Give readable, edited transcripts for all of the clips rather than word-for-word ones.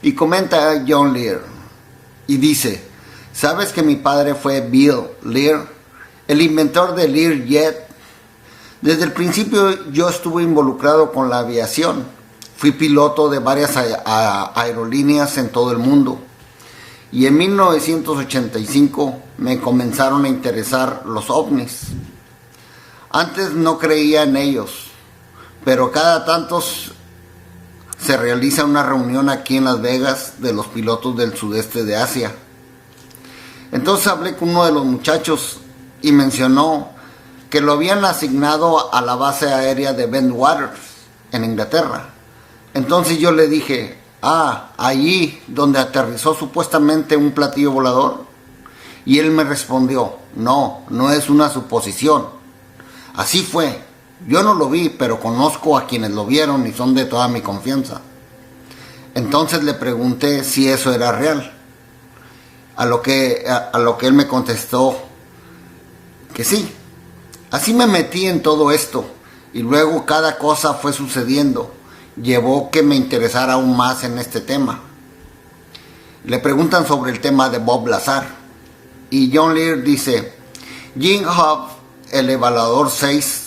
Y comenta John Lear y dice: ¿sabes que mi padre fue Bill Lear, el inventor del Learjet? Desde el principio yo estuve involucrado con la aviación. Fui piloto de varias aerolíneas en todo el mundo. Y en 1985 me comenzaron a interesar los ovnis. Antes no creía en ellos, pero cada tanto se realiza una reunión aquí en Las Vegas de los pilotos del sudeste de Asia. Entonces hablé con uno de los muchachos y mencionó que lo habían asignado a la base aérea de Bentwaters, en Inglaterra. Entonces yo le dije: allí donde aterrizó supuestamente un platillo volador. Y él me respondió: no es una suposición. Así fue. Yo no lo vi, pero conozco a quienes lo vieron y son de toda mi confianza. Entonces le pregunté si eso era real. A lo que él me contestó que sí. Así me metí en todo esto y luego cada cosa fue sucediendo. Llevó que me interesara aún más en este tema. Le preguntan sobre el tema de Bob Lazar y John Lear dice: Jim Huff, el evaluador 6,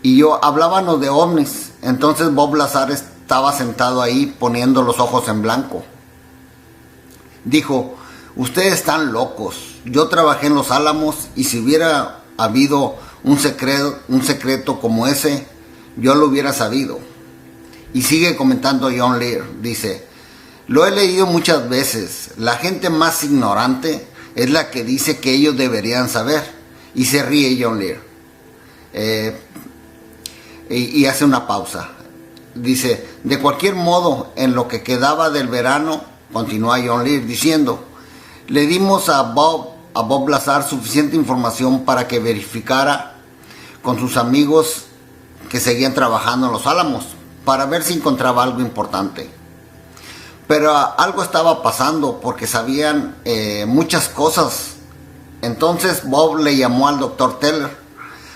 y yo hablábamos de ovnis. Entonces Bob Lazar estaba sentado ahí poniendo los ojos en blanco. Dijo: ustedes están locos. Yo trabajé en Los Álamos y si hubiera habido un secreto como ese, yo lo hubiera sabido. Y sigue comentando John Lear, dice: lo he leído muchas veces. La gente más ignorante es la que dice que ellos deberían saber. Y se ríe John Lear. Y hace una pausa. Dice: de cualquier modo, en lo que quedaba del verano, continúa John Lear diciendo, le dimos a Bob Lazar suficiente información para que verificara con sus amigos que seguían trabajando en Los Álamos, para ver si encontraba algo importante. Pero algo estaba pasando porque sabían muchas cosas. Entonces Bob le llamó al Dr. Teller,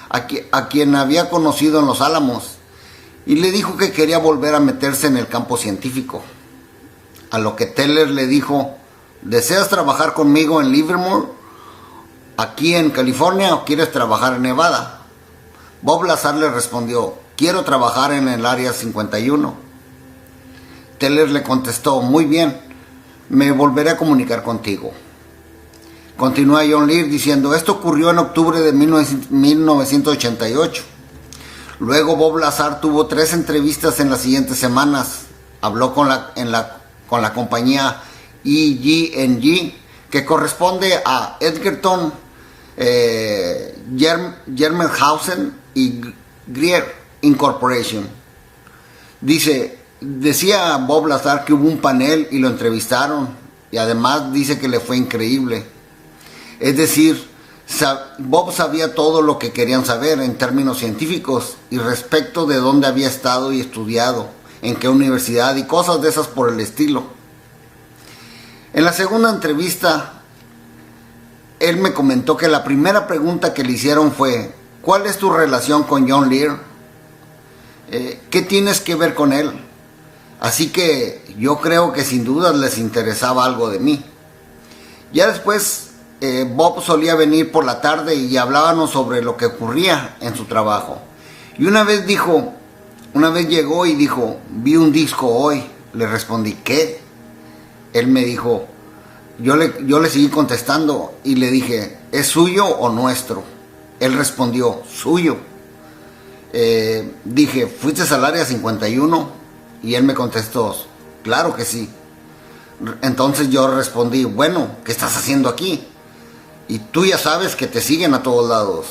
a quien había conocido en Los Álamos, y le dijo que quería volver a meterse en el campo científico. A lo que Teller le dijo: ¿deseas trabajar conmigo en Livermore, aquí en California, o quieres trabajar en Nevada? Bob Lazar le respondió: quiero trabajar en el área 51. Teller le contestó: muy bien, me volveré a comunicar contigo. Continúa John Lear diciendo: esto ocurrió en octubre de 1988. Luego Bob Lazar tuvo 3 entrevistas en las siguientes semanas. Habló con la compañía EG&G, que corresponde a Edgerton, Germenhausen y Grier Incorporation. Decía Bob Lazar que hubo un panel y lo entrevistaron, y además dice que le fue increíble. Es decir, Bob sabía todo lo que querían saber en términos científicos y respecto de dónde había estado y estudiado, en qué universidad y cosas de esas por el estilo. En la segunda entrevista, él me comentó que la primera pregunta que le hicieron fue: ¿cuál es tu relación con John Lear? ¿Qué tienes que ver con él? Así que yo creo que sin duda les interesaba algo de mí. Ya después Bob solía venir por la tarde y hablábamos sobre lo que ocurría en su trabajo. Y una vez llegó y dijo: vi un disco hoy. Le respondí: ¿qué? Él me dijo, yo le seguí contestando y le dije: ¿es suyo o nuestro? Él respondió: suyo. Dije: ¿fuiste al área 51? Y él me contestó: claro que sí. Entonces yo respondí: bueno, ¿qué estás haciendo aquí? Y tú ya sabes que te siguen a todos lados.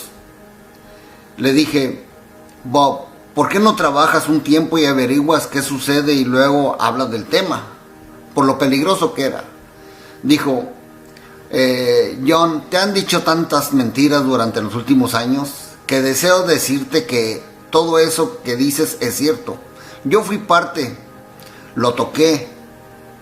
Le dije: Bob, ¿por qué no trabajas un tiempo y averiguas qué sucede y luego hablas del tema? Por lo peligroso que era. Dijo: John, te han dicho tantas mentiras durante los últimos años que deseo decirte que todo eso que dices es cierto. Yo fui parte, lo toqué,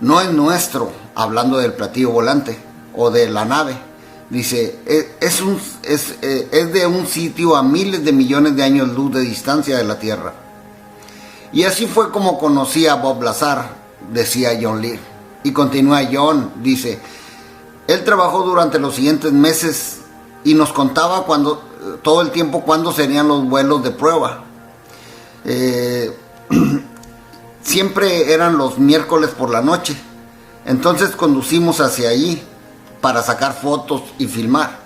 no es nuestro, hablando del platillo volante o de la nave. Dice, es de un sitio a miles de millones de años luz de distancia de la Tierra. Y así fue como conocí a Bob Lazar. decía John Lear. Y continúa John, dice, él trabajó durante los siguientes meses y nos contaba todo el tiempo cuándo serían los vuelos de prueba. Siempre eran los miércoles por la noche. Entonces conducimos hacia allí para sacar fotos y filmar.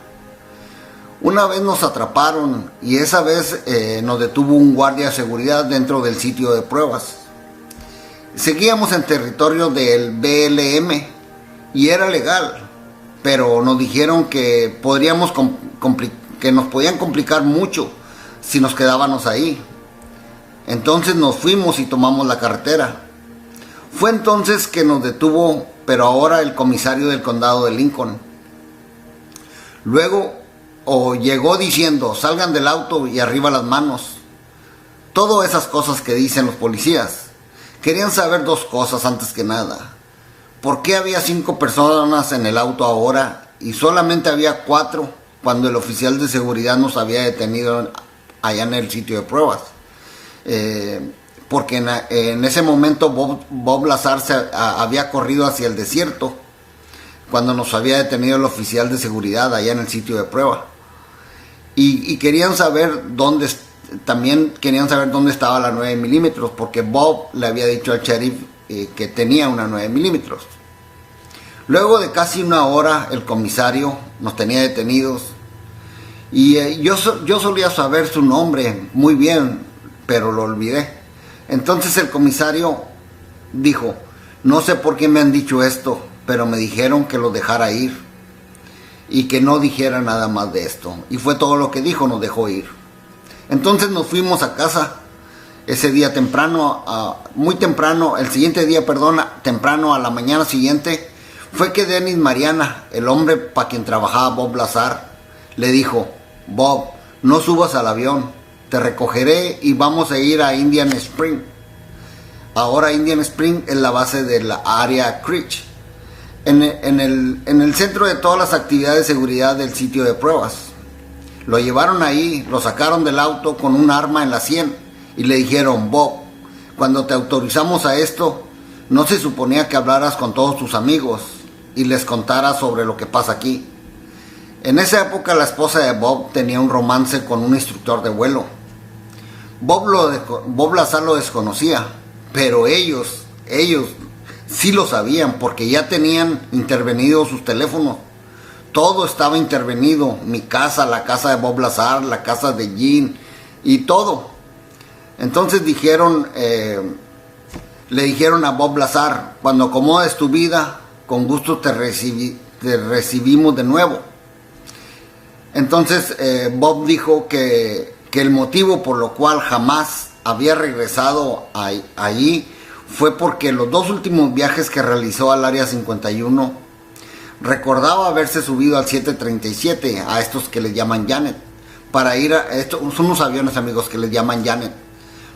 Una vez nos atraparon y esa vez nos detuvo un guardia de seguridad dentro del sitio de pruebas. Seguíamos en territorio del BLM y era legal, pero nos dijeron que que nos podían complicar mucho si nos quedábamos ahí. Entonces nos fuimos y tomamos la carretera. Fue entonces que nos detuvo, pero ahora el comisario del condado de Lincoln. Luego llegó diciendo, salgan del auto y arriba las manos. Todas esas cosas que dicen los policías. Querían saber dos cosas antes que nada. ¿Por qué había 5 personas en el auto ahora y solamente había 4 cuando el oficial de seguridad nos había detenido allá en el sitio de pruebas? Porque en ese momento Bob Lazar había corrido hacia el desierto cuando nos había detenido el oficial de seguridad allá en el sitio de prueba. Y querían saber también querían saber dónde estaba la 9 milímetros, porque Bob le había dicho al sheriff que tenía una 9 milímetros. Luego de casi una hora el comisario nos tenía detenidos y yo solía saber su nombre muy bien, pero lo olvidé. Entonces el comisario dijo, no sé por qué me han dicho esto, pero me dijeron que lo dejara ir y que no dijera nada más de esto. Y fue todo lo que dijo, nos dejó ir. Entonces nos fuimos a casa ese día temprano, el siguiente día, temprano a la mañana siguiente, fue que Dennis Mariana, el hombre para quien trabajaba Bob Lazar, le dijo, Bob, no subas al avión, te recogeré y vamos a ir a Indian Spring. Ahora Indian Spring es la base de la área Creech, en el centro de todas las actividades de seguridad del sitio de pruebas. Lo llevaron ahí, lo sacaron del auto con un arma en la sien y le dijeron, Bob, cuando te autorizamos a esto, no se suponía que hablaras con todos tus amigos y les contaras sobre lo que pasa aquí. En esa época la esposa de Bob tenía un romance con un instructor de vuelo. Bob Lazar lo desconocía, pero ellos sí lo sabían porque ya tenían intervenido sus teléfonos. Todo estaba intervenido, mi casa, la casa de Bob Lazar, la casa de Jean y todo. Entonces le dijeron a Bob Lazar, cuando acomodes tu vida, con gusto te recibimos de nuevo. Entonces Bob dijo que el motivo por lo cual jamás había regresado allí fue porque los 2 últimos viajes que realizó al área 51 recordaba haberse subido al 737, a estos que les llaman Janet, para ir son unos aviones, amigos, que les llaman Janet,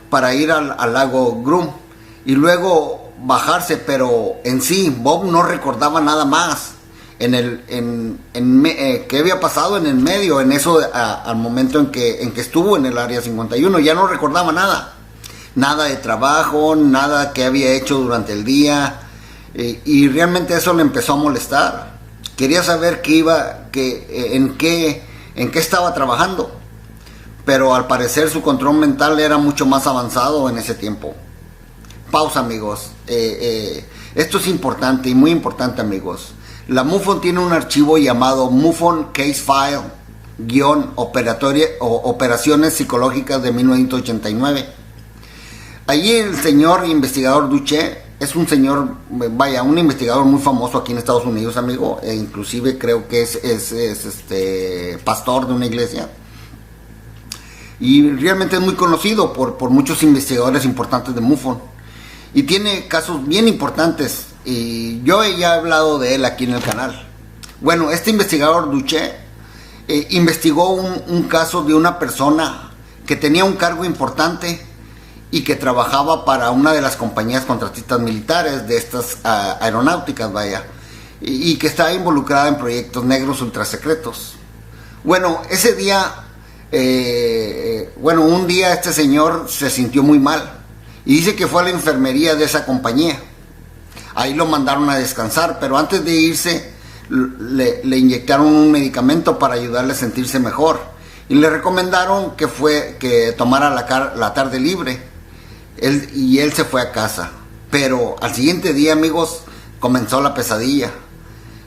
para ir al lago Groom y luego bajarse, pero en sí Bob no recordaba nada más qué había pasado en el medio, en eso al momento en que estuvo en el área 51, ya no recordaba nada de trabajo, nada que había hecho durante el día, y realmente eso le empezó a molestar. Quería saber en qué estaba trabajando, pero al parecer su control mental era mucho más avanzado en ese tiempo. Pausa, amigos. Esto es importante y muy importante, amigos. La MUFON tiene un archivo llamado MUFON Case File-Operaciones Psicológicas de 1989. Allí el señor investigador Duché es un señor, un investigador muy famoso aquí en Estados Unidos, amigo, e inclusive creo que es pastor de una iglesia. Y realmente es muy conocido por muchos investigadores importantes de MUFON. Y tiene casos bien importantes. Y yo ya he hablado de él aquí en el canal. Bueno, este investigador Duché investigó un caso de una persona que tenía un cargo importante y que trabajaba para una de las compañías contratistas militares de estas aeronáuticas, y que estaba involucrada en proyectos negros ultrasecretos. Bueno, ese día, un día este señor se sintió muy mal y dice que fue a la enfermería de esa compañía Ahí lo mandaron a descansar, pero antes de irse le inyectaron un medicamento para ayudarle a sentirse mejor y le recomendaron que tomara la tarde libre. Él se fue a casa, pero al siguiente día, amigos, comenzó la pesadilla.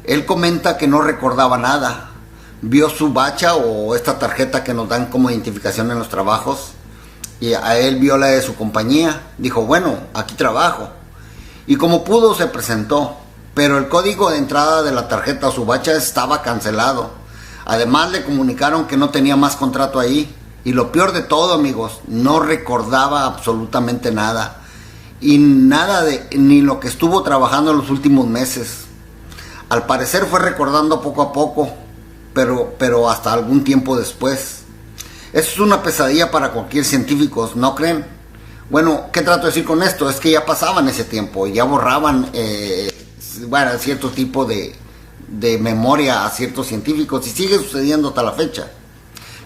Él comenta que no recordaba nada. Vio su bacha o esta tarjeta que nos dan como identificación en los trabajos y a él vio la de su compañía. Dijo, bueno, aquí trabajo. Y como pudo se presentó, pero el código de entrada de la tarjeta a su bacha estaba cancelado. Además le comunicaron que no tenía más contrato ahí. Y lo peor de todo, amigos, no recordaba absolutamente nada. Y ni lo que estuvo trabajando en los últimos meses. Al parecer fue recordando poco a poco, pero hasta algún tiempo después. Eso es una pesadilla para cualquier científico, ¿no creen? Bueno, ¿qué trato de decir con esto? Es que ya pasaban ese tiempo, ya borraban cierto tipo de memoria a ciertos científicos y sigue sucediendo hasta la fecha.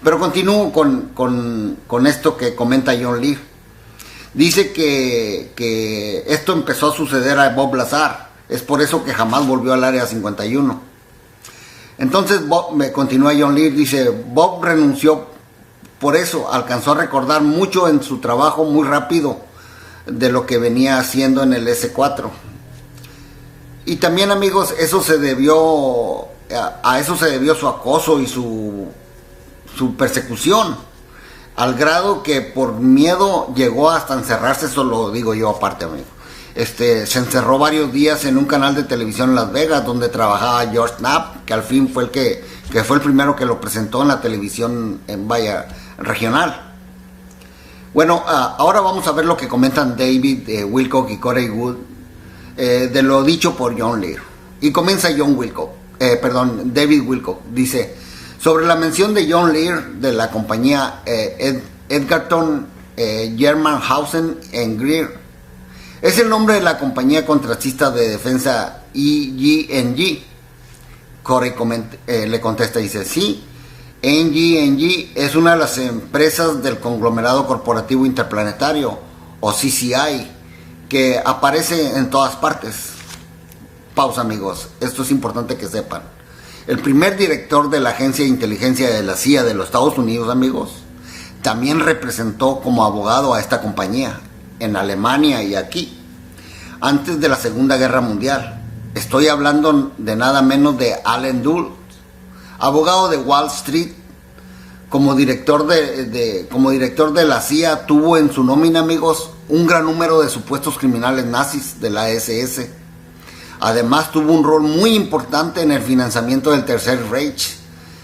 Pero continúo con esto que comenta John Lear. Dice que esto empezó a suceder a Bob Lazar. Es por eso que jamás volvió al Área 51. Entonces continúa John Lear, dice, Bob renunció por eso, alcanzó a recordar mucho en su trabajo muy rápido de lo que venía haciendo en el S4. Y también, amigos, a eso se debió su acoso y su persecución, al grado que por miedo llegó hasta encerrarse. Eso lo digo yo aparte, amigo. Se encerró varios días en un canal de televisión en Las Vegas donde trabajaba George Knapp, que al fin fue el primero que lo presentó en la televisión regional. Bueno, ahora vamos a ver lo que comentan David Wilcock y Corey Goode de lo dicho por John Lear. Y comienza David Wilcock. Dice, sobre la mención de John Lear de la compañía Edgerton Germanhausen Greer. Es el nombre de la compañía contratista de defensa EG&G. Corey le contesta y dice, sí, EG&G es una de las empresas del conglomerado corporativo interplanetario, o CCI, que aparece en todas partes. Pausa, amigos, esto es importante que sepan. El primer director de la agencia de inteligencia de la CIA de los Estados Unidos, amigos, también representó como abogado a esta compañía en Alemania y aquí, antes de la Segunda Guerra Mundial. Estoy hablando de nada menos de Allen Dulles, abogado de Wall Street. Como director de la CIA tuvo en su nómina, amigos, un gran número de supuestos criminales nazis de la SS. Además tuvo un rol muy importante en el financiamiento del Tercer Reich.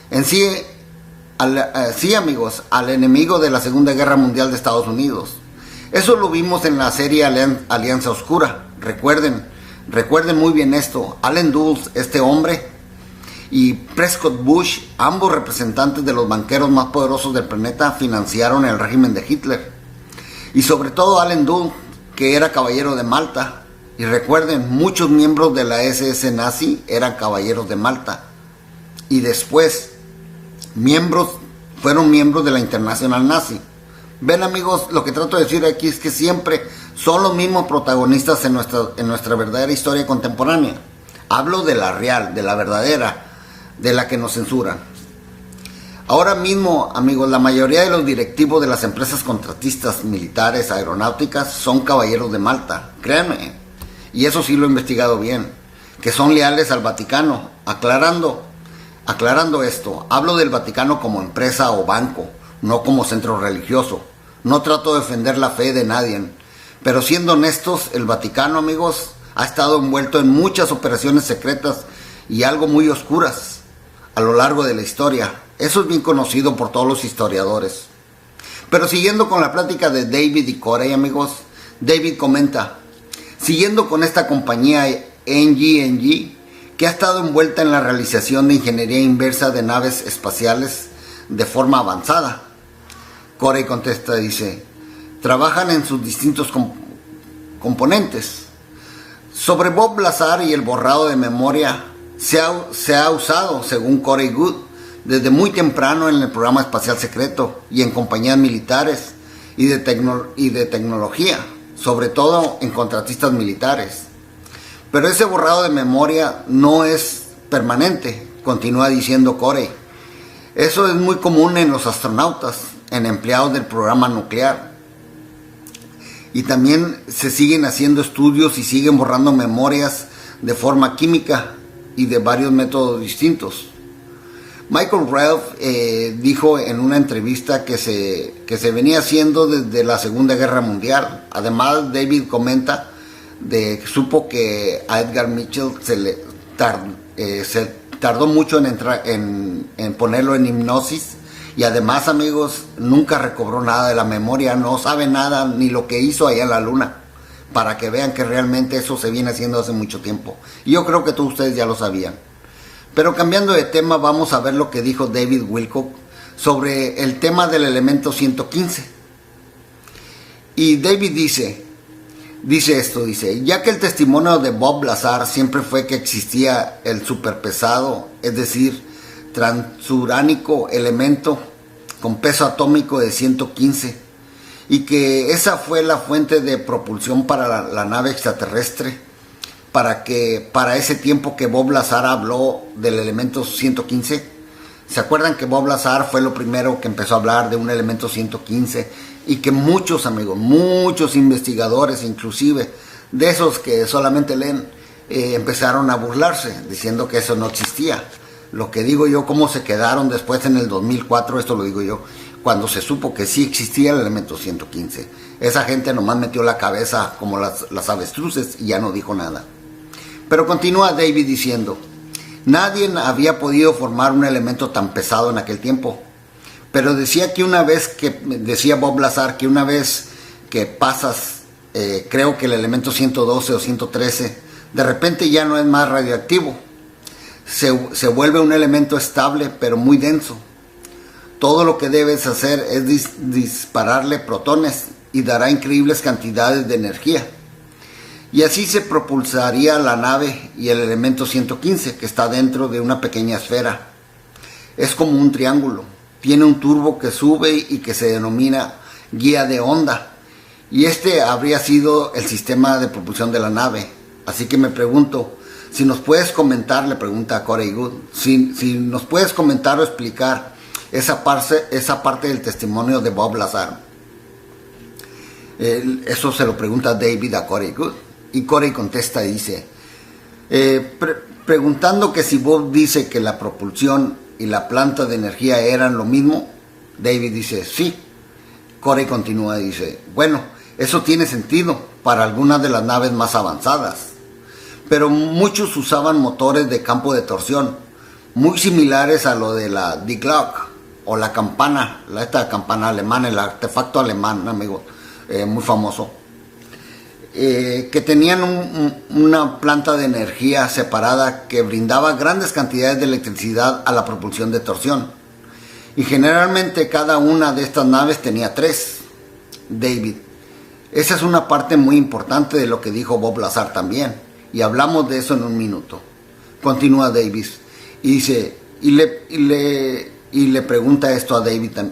En sí, amigos, al enemigo de la Segunda Guerra Mundial de Estados Unidos. Eso lo vimos en la serie Alianza Oscura. Recuerden muy bien esto. Allen Dulles, este hombre, y Prescott Bush, ambos representantes de los banqueros más poderosos del planeta, financiaron el régimen de Hitler. Y sobre todo Allen Dulles, que era caballero de Malta. Y recuerden, muchos miembros de la SS nazi eran caballeros de Malta. Y después, fueron miembros de la Internacional Nazi. Ven, amigos, lo que trato de decir aquí es que siempre son los mismos protagonistas en nuestra verdadera historia contemporánea. Hablo de la real, de la verdadera, de la que nos censuran. Ahora mismo, amigos, la mayoría de los directivos de las empresas contratistas militares, aeronáuticas, son caballeros de Malta, créanme. Y eso sí lo he investigado bien, que son leales al Vaticano. Aclarando esto, hablo del Vaticano como empresa o banco, no como centro religioso. No trato de defender la fe de nadie, pero siendo honestos, el Vaticano, amigos, ha estado envuelto en muchas operaciones secretas y algo muy oscuras a lo largo de la historia. Eso es bien conocido por todos los historiadores. Pero siguiendo con la plática de David y Corey, amigos, David comenta, siguiendo con esta compañía EG&G, que ha estado envuelta en la realización de ingeniería inversa de naves espaciales de forma avanzada. Corey contesta, dice, trabajan en sus distintos componentes. Sobre Bob Lazar y el borrado de memoria se ha usado, según Corey Goode, desde muy temprano en el programa espacial secreto y en compañías militares y de tecnología, sobre todo en contratistas militares. Pero ese borrado de memoria no es permanente, continúa diciendo Corey. Eso es muy común en los astronautas, en empleados del programa nuclear. Y también se siguen haciendo estudios y siguen borrando memorias de forma química y de varios métodos distintos. Michael Ralph dijo en una entrevista que se venía haciendo desde la Segunda Guerra Mundial. Además, David comenta que supo que a Edgar Mitchell se tardó mucho en ponerlo en hipnosis, y además, amigos, nunca recobró nada de la memoria, no sabe nada ni lo que hizo allá en la luna, para que vean que realmente eso se viene haciendo hace mucho tiempo. Y yo creo que todos ustedes ya lo sabían. Pero cambiando de tema, vamos a ver lo que dijo David Wilcock sobre el tema del elemento 115. Y David dice esto, ya que el testimonio de Bob Lazar siempre fue que existía el superpesado, es decir, transuránico elemento con peso atómico de 115, y que esa fue la fuente de propulsión para la nave extraterrestre, para ese tiempo que Bob Lazar habló del elemento 115. ¿Se acuerdan que Bob Lazar fue lo primero que empezó a hablar de un elemento 115? Y que muchos amigos, muchos investigadores, inclusive de esos que solamente leen, empezaron a burlarse, diciendo que eso no existía. Lo que digo yo, cómo se quedaron después en el 2004, esto lo digo yo, cuando se supo que sí existía el elemento 115. Esa gente nomás metió la cabeza como las avestruces y ya no dijo nada. Pero continúa David diciendo, nadie había podido formar un elemento tan pesado en aquel tiempo. Pero decía Bob Lazar, que una vez que pasas, creo que el elemento 112 o 113, de repente ya no es más radioactivo. Se vuelve un elemento estable, pero muy denso. Todo lo que debes hacer es dispararle protones y dará increíbles cantidades de energía. Y así se propulsaría la nave y el elemento 115, que está dentro de una pequeña esfera. Es como un triángulo. Tiene un turbo que sube y que se denomina guía de onda. Y este habría sido el sistema de propulsión de la nave. Así que me pregunto, si nos puedes comentar, le pregunta a Corey Goode, si nos puedes comentar o explicar esa parte del testimonio de Bob Lazar. Eso se lo pregunta David a Corey Goode. Y Corey contesta y dice, preguntando que si Bob dice que la propulsión y la planta de energía eran lo mismo, David dice, sí. Corey continúa y dice, bueno, eso tiene sentido para algunas de las naves más avanzadas. Pero muchos usaban motores de campo de torsión, muy similares a lo de la Die Glock, o la campana, esta campana alemana, el artefacto alemán, amigo, muy famoso. Que tenían una planta de energía separada que brindaba grandes cantidades de electricidad a la propulsión de torsión. Y generalmente cada una de estas naves tenía 3. David, esa es una parte muy importante de lo que dijo Bob Lazar también, y hablamos de eso en un minuto. Continúa Davis y dice, y le pregunta esto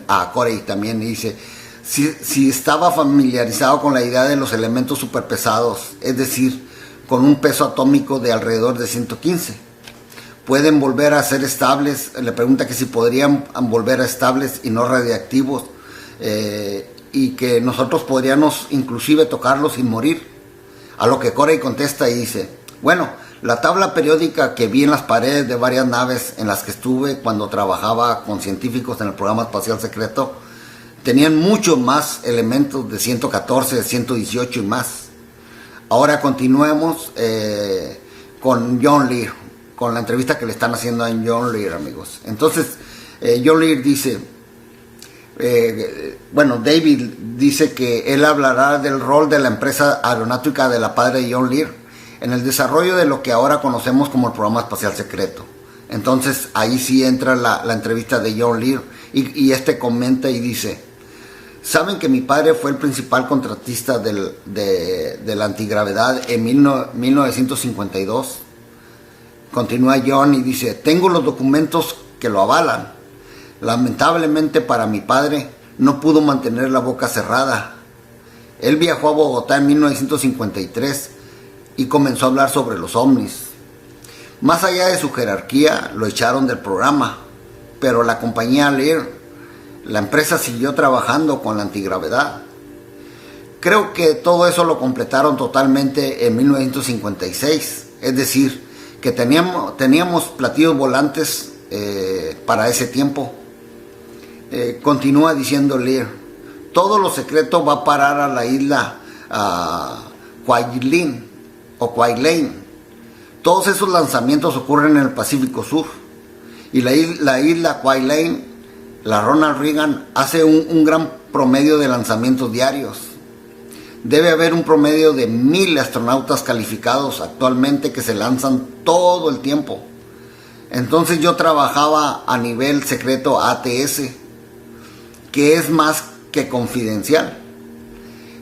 a Corey también, y dice, si estaba familiarizado con la idea de los elementos superpesados, es decir, con un peso atómico de alrededor de 115. ¿Pueden volver a ser estables? Le pregunta que si podrían volver a estables y no radiactivos, y que nosotros podríamos inclusive tocarlos sin morir. A lo que Corey contesta y dice, bueno, la tabla periódica que vi en las paredes de varias naves en las que estuve cuando trabajaba con científicos en el programa espacial secreto, tenían muchos más elementos de 114, de 118 y más. Ahora continuemos con John Lear, con la entrevista que le están haciendo a John Lear, amigos. Entonces, John Lear dice, David dice que él hablará del rol de la empresa aeronáutica de la padre de John Lear en el desarrollo de lo que ahora conocemos como el programa espacial secreto. Entonces, ahí sí entra la entrevista de John Lear y comenta y dice, ¿saben que mi padre fue el principal contratista de la antigravedad en 1952? Continúa John y dice, tengo los documentos que lo avalan. Lamentablemente para mi padre no pudo mantener la boca cerrada. Él viajó a Bogotá en 1953 y comenzó a hablar sobre los ovnis. Más allá de su jerarquía, lo echaron del programa, pero la compañía Lear, la empresa, siguió trabajando con la antigravedad. Creo que todo eso lo completaron totalmente en 1956, es decir, que teníamos platillos volantes para ese tiempo. Continúa diciendo Lear, todo lo secreto va a parar a la isla Kwajalein o Kwajalein. Todos esos lanzamientos ocurren en el Pacífico Sur. Y la isla Kwajalein, la Ronald Reagan, hace un gran promedio de lanzamientos diarios. Debe haber un promedio de 1000 astronautas calificados actualmente que se lanzan todo el tiempo. Entonces yo trabajaba a nivel secreto ATS, que es más que confidencial.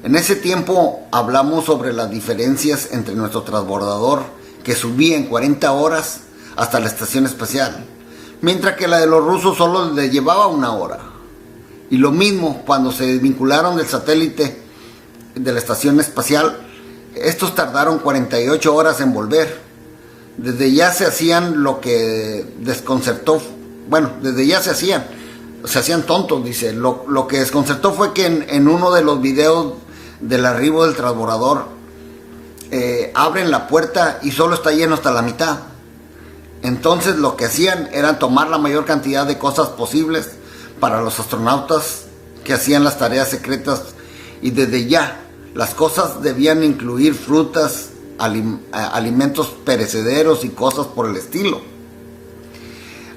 En ese tiempo hablamos sobre las diferencias entre nuestro transbordador, que subía en 40 horas hasta la estación espacial, mientras que la de los rusos solo le llevaba 1 hora. Y lo mismo cuando se desvincularon del satélite de la estación espacial, estos tardaron 48 horas en volver. Desde ya se hacían lo que desconcertó, bueno, desde ya se hacían tontos, dice. Lo que desconcertó fue que en uno de los videos del arribo del transbordador, abren la puerta y solo está lleno hasta la mitad. Entonces lo que hacían era tomar la mayor cantidad de cosas posibles para los astronautas que hacían las tareas secretas, y desde ya las cosas debían incluir frutas, alimentos perecederos y cosas por el estilo.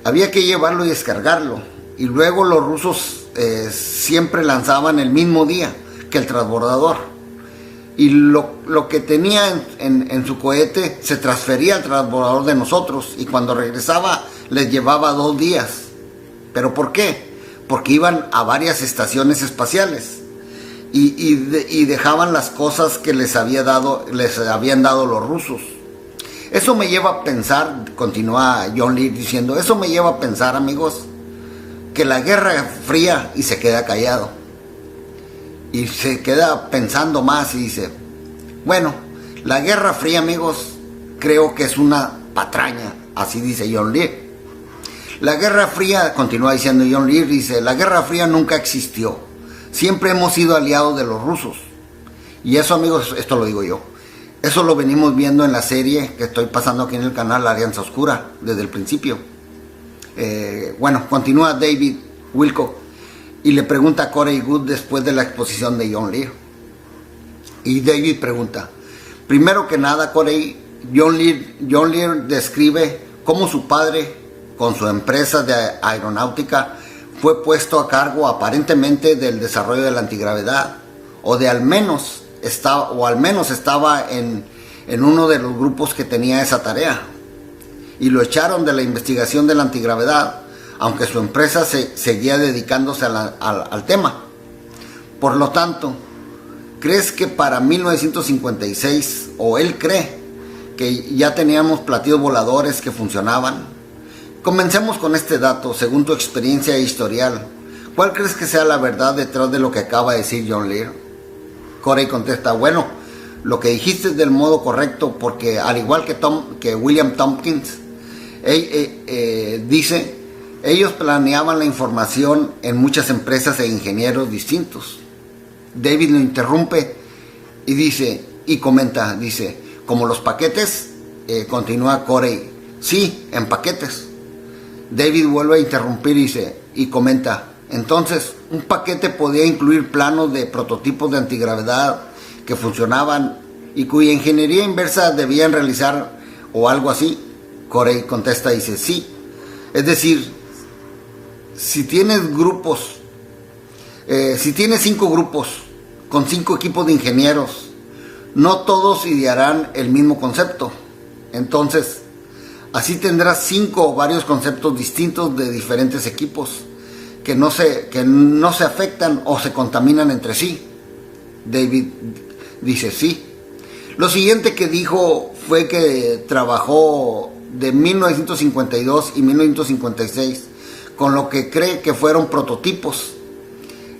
Había que llevarlo y descargarlo, y luego los rusos siempre lanzaban el mismo día que el transbordador. Y lo que tenía en su cohete se transfería al transbordador de nosotros, y cuando regresaba les llevaba 2 días. ¿Pero por qué? Porque iban a varias estaciones espaciales y dejaban las cosas que les habían dado los rusos. Eso me lleva a pensar, continúa John Lear diciendo, eso me lleva a pensar, amigos, que la Guerra Fría, y se queda callado. Y se queda pensando más y dice, bueno, la Guerra Fría, amigos, creo que es una patraña, así dice John Lear. La Guerra Fría, continúa diciendo John Lear, dice, la Guerra Fría nunca existió. Siempre hemos sido aliados de los rusos. Y eso, amigos, esto lo digo yo. Eso lo venimos viendo en la serie que estoy pasando aquí en el canal, La Alianza Oscura, desde el principio. Bueno, continúa David Wilcock y le pregunta a Corey Goode después de la exposición de John Lear. Y David pregunta, primero que nada, Corey, John Lear describe cómo su padre, con su empresa de aeronáutica, fue puesto a cargo aparentemente del desarrollo de la antigravedad, o al menos estaba en uno de los grupos que tenía esa tarea, y lo echaron de la investigación de la antigravedad, aunque su empresa seguía dedicándose al tema. Por lo tanto, ¿crees que para 1956, o él cree que ya teníamos platillos voladores que funcionaban? Comencemos con este dato, según tu experiencia e historial. ¿Cuál crees que sea la verdad detrás de lo que acaba de decir John Lear? Corey contesta, bueno, lo que dijiste es del modo correcto, porque al igual que William Tompkins, dice, ellos planeaban la información en muchas empresas e ingenieros distintos. David lo interrumpe y dice, y comenta, dice, como los paquetes, continúa Corey, sí, en paquetes. David vuelve a interrumpir y dice, y comenta, entonces, un paquete podía incluir planos de prototipos de antigravedad que funcionaban y cuya ingeniería inversa debían realizar o algo así. Corey contesta y dice, sí. Es decir, si tienes 5 grupos con 5 equipos de ingenieros, no todos idearán el mismo concepto. Entonces, así tendrás 5 o varios conceptos distintos de diferentes equipos que no se afectan o se contaminan entre sí. David dice sí. Lo siguiente que dijo fue que trabajó de 1952 y 1956 con lo que cree que fueron prototipos.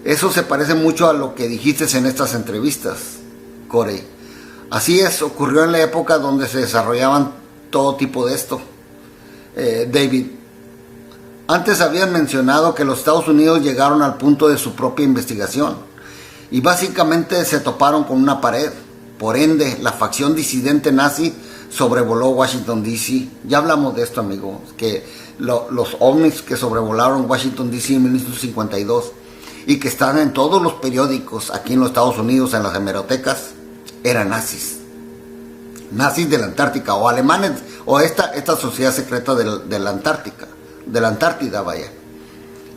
Eso se parece mucho a lo que dijiste en estas entrevistas, Corey. Así es, ocurrió en la época donde se desarrollaban todo tipo de esto. David, antes habían mencionado que los Estados Unidos llegaron al punto de su propia investigación y básicamente se toparon con una pared. Por ende, la facción disidente nazi sobrevoló Washington D.C. Ya hablamos de esto, amigos, que los ovnis que sobrevolaron Washington D.C. en 1952 y que están en todos los periódicos aquí en los Estados Unidos, en las hemerotecas, eran nazis de la Antártica, o alemanes, o esta sociedad secreta de la Antártica, de la Antártida, vaya.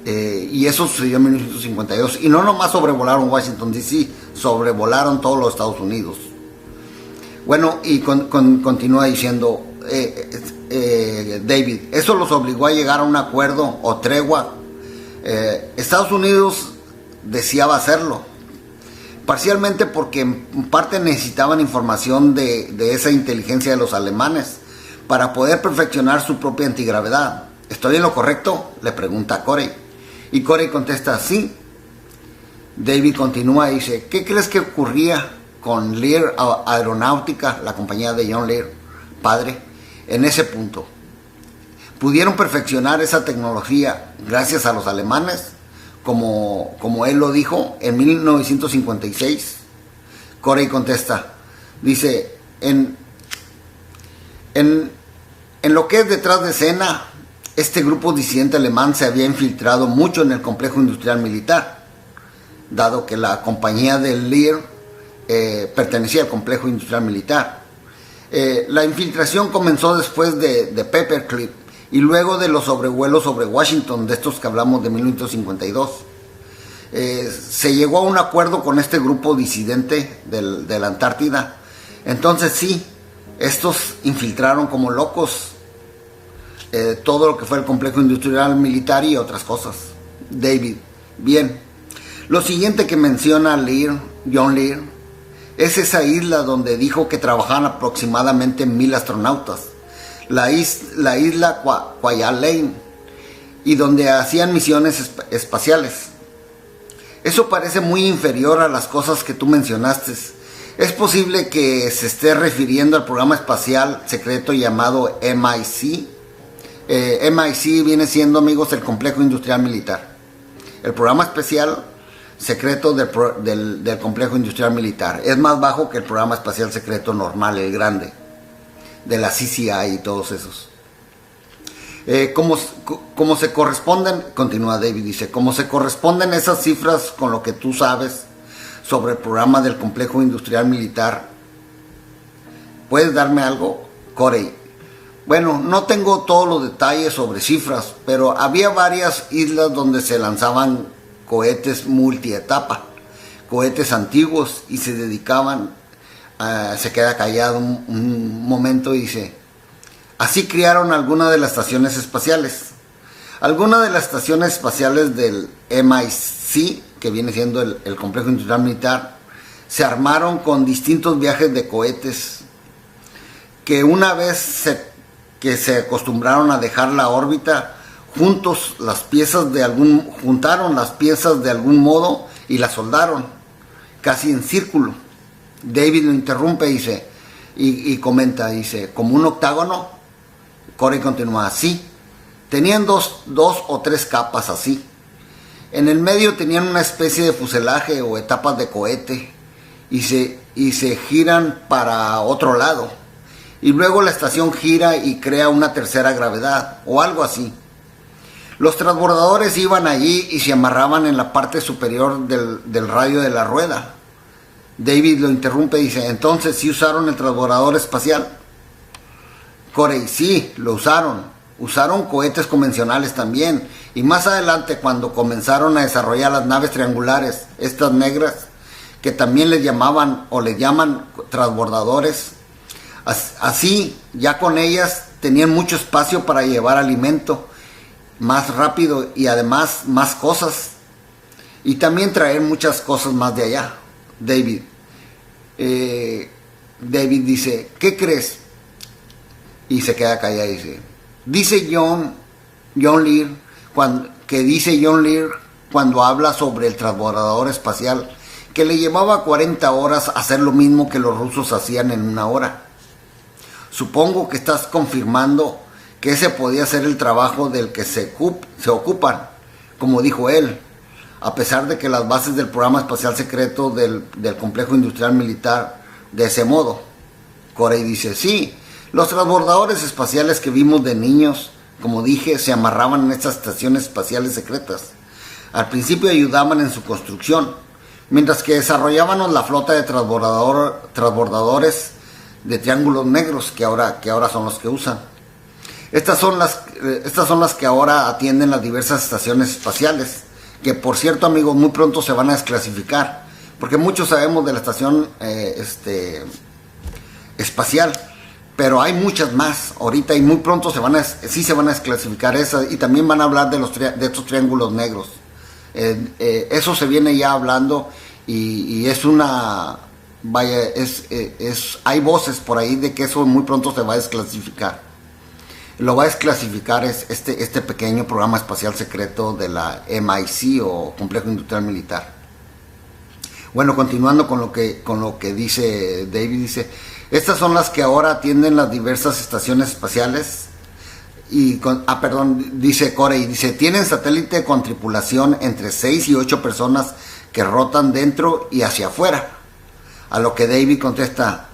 Y eso sucedió en 1952, y no nomás sobrevolaron Washington D.C., sobrevolaron todos los Estados Unidos. Bueno, y continúa diciendo David, eso los obligó a llegar a un acuerdo o tregua. Estados Unidos deseaba hacerlo, parcialmente porque en parte necesitaban información de esa inteligencia de los alemanes para poder perfeccionar su propia antigravedad. ¿Estoy en lo correcto?, le pregunta a Corey. Y Corey contesta, sí. David continúa y dice, ¿qué crees que ocurría con Lear Aeronáutica, la compañía de John Lear, padre, en ese punto? ¿Pudieron perfeccionar esa tecnología gracias a los alemanes, como él lo dijo en 1956? Corey contesta, dice, en lo que es detrás de escena, este grupo disidente alemán se había infiltrado mucho en el complejo industrial militar, dado que la compañía de Lear pertenecía al complejo industrial militar. La infiltración comenzó después de Paperclip y luego de los sobrevuelos sobre Washington, de estos que hablamos de 1952. Se llegó a un acuerdo con este grupo disidente de la Antártida. Entonces sí, estos infiltraron como locos todo lo que fue el complejo industrial militar y otras cosas. David, bien, lo siguiente que menciona John Lear, es esa isla donde dijo que trabajaban aproximadamente 1000 astronautas, la isla Kwajalein, y donde hacían misiones espaciales. Eso parece muy inferior a las cosas que tú mencionaste. Es posible que se esté refiriendo al programa espacial secreto llamado MIC. MIC viene siendo, amigos, el complejo industrial militar. El programa especial secreto del complejo industrial militar es más bajo que el programa espacial secreto normal, el grande, de la CCI y todos esos. Como se corresponden, continúa David, dice, como se corresponden esas cifras con lo que tú sabes sobre el programa del complejo industrial militar, ¿puedes darme algo? Corey, bueno, no tengo todos los detalles sobre cifras, pero había varias islas donde se lanzaban cohetes multietapa, cohetes antiguos, y se dedicaban, se queda callado un momento y dice, así crearon algunas de las estaciones espaciales. Algunas de las estaciones espaciales del MIC, que viene siendo el complejo industrial militar, se armaron con distintos viajes de cohetes que una vez que se acostumbraron a dejar la órbita, juntaron las piezas de algún modo y las soldaron, casi en círculo. David lo interrumpe y comenta, dice, ¿como un octágono? Corey continúa, sí, tenían dos o tres capas así. En el medio tenían una especie de fuselaje o etapas de cohete y se giran para otro lado. Y luego la estación gira y crea una tercera gravedad o algo así. Los transbordadores iban allí y se amarraban en la parte superior del radio de la rueda. David lo interrumpe y dice, entonces, ¿sí usaron el transbordador espacial? Corey, sí, lo usaron. Usaron cohetes convencionales también. Y más adelante, cuando comenzaron a desarrollar las naves triangulares, estas negras, que también les llaman transbordadores, así, ya con ellas, tenían mucho espacio para llevar alimento más rápido y además más cosas. Y también traer muchas cosas más de allá. David dice, ¿qué crees? Y se queda callado y dice John Lear, cuando habla sobre el transbordador espacial, que le llevaba 40 horas hacer lo mismo que los rusos hacían en una hora. Supongo que estás confirmando que ese podía ser el trabajo del que se ocupan, como dijo él, a pesar de que las bases del programa espacial secreto del complejo industrial militar de ese modo. Corey dice, sí, los transbordadores espaciales que vimos de niños, como dije, se amarraban en estas estaciones espaciales secretas. Al principio ayudaban en su construcción, mientras que desarrollábamos la flota de transbordadores de triángulos negros que ahora son los que usan. Estas son las que ahora atienden las diversas estaciones espaciales, que por cierto, amigos, muy pronto se van a desclasificar, porque muchos sabemos de la estación espacial, pero hay muchas más ahorita y muy pronto se van a desclasificar esas, y también van a hablar de estos triángulos negros. Eso se viene ya hablando y es una... Vaya, hay voces por ahí de que eso muy pronto se va a desclasificar. Lo va a desclasificar este pequeño programa espacial secreto de la MIC o Complejo Industrial Militar. Bueno, continuando con lo que dice David, dice, estas son las que ahora atienden las diversas estaciones espaciales. Dice Corey, dice, tienen satélite con tripulación entre 6 y 8 personas que rotan dentro y hacia afuera. A lo que David contesta,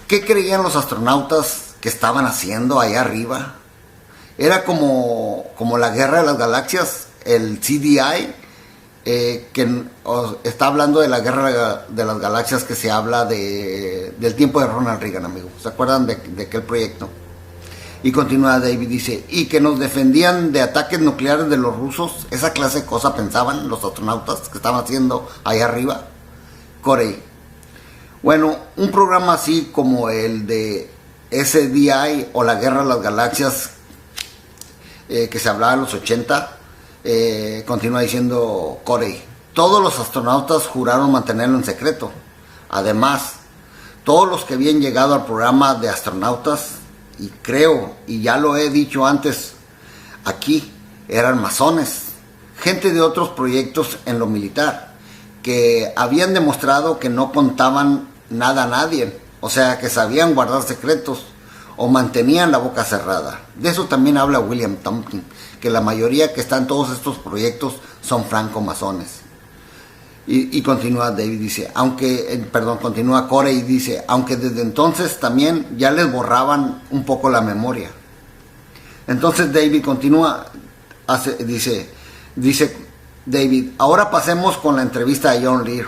¿qué creían los astronautas que estaban haciendo allá arriba? Era como la Guerra de las Galaxias, el CDI, que está hablando de la Guerra de las Galaxias, que se habla del tiempo de Ronald Reagan, amigos. ¿Se acuerdan de aquel proyecto? Y continúa David, dice, y que nos defendían de ataques nucleares de los rusos. Esa clase de cosa pensaban los astronautas que estaban haciendo allá arriba. Corey, bueno, un programa así como el de SDI o la Guerra de las Galaxias, que se hablaba en los 80, continúa diciendo Corey, todos los astronautas juraron mantenerlo en secreto. Además, todos los que habían llegado al programa de astronautas, y creo, y ya lo he dicho antes aquí, eran masones, gente de otros proyectos en lo militar, que habían demostrado que no contaban nada a nadie, o sea, que sabían guardar secretos o mantenían la boca cerrada. De eso también habla William Tompkins, que la mayoría que está en todos estos proyectos son francomasones. Y continúa David, dice, continúa Corey y dice, aunque desde entonces también ya les borraban un poco la memoria. Entonces David continúa, dice David, ahora pasemos con la entrevista a John Lear,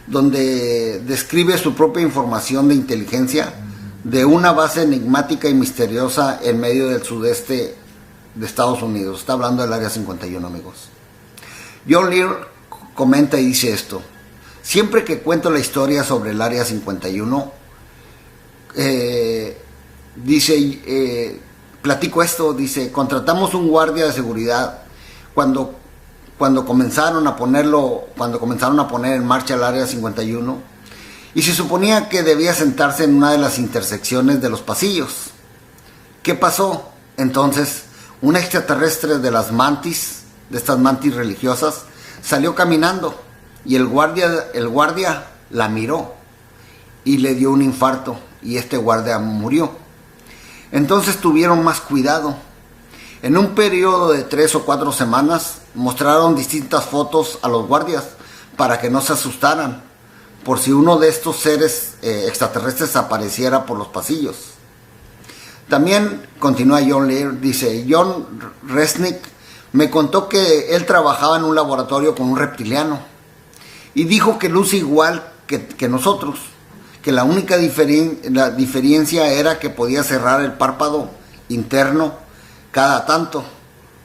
donde describe su propia información de inteligencia de una base enigmática y misteriosa en medio del sudeste de Estados Unidos. Está hablando del Área 51, amigos. John Lear comenta y dice esto: siempre que cuento la historia sobre el Área 51, platico esto, dice, contratamos un guardia de seguridad cuando comenzaron a poner en marcha el Área 51, y se suponía que debía sentarse en una de las intersecciones de los pasillos. ¿Qué pasó? Entonces, un extraterrestre de estas mantis religiosas, salió caminando y el guardia la miró y le dio un infarto y este guardia murió. Entonces tuvieron más cuidado. En un periodo de 3 o 4 semanas mostraron distintas fotos a los guardias para que no se asustaran por si uno de estos seres extraterrestres apareciera por los pasillos. También continúa John Lear, dice, John Resnick me contó que él trabajaba en un laboratorio con un reptiliano y dijo que luce igual que nosotros, que la única diferencia era que podía cerrar el párpado interno cada tanto.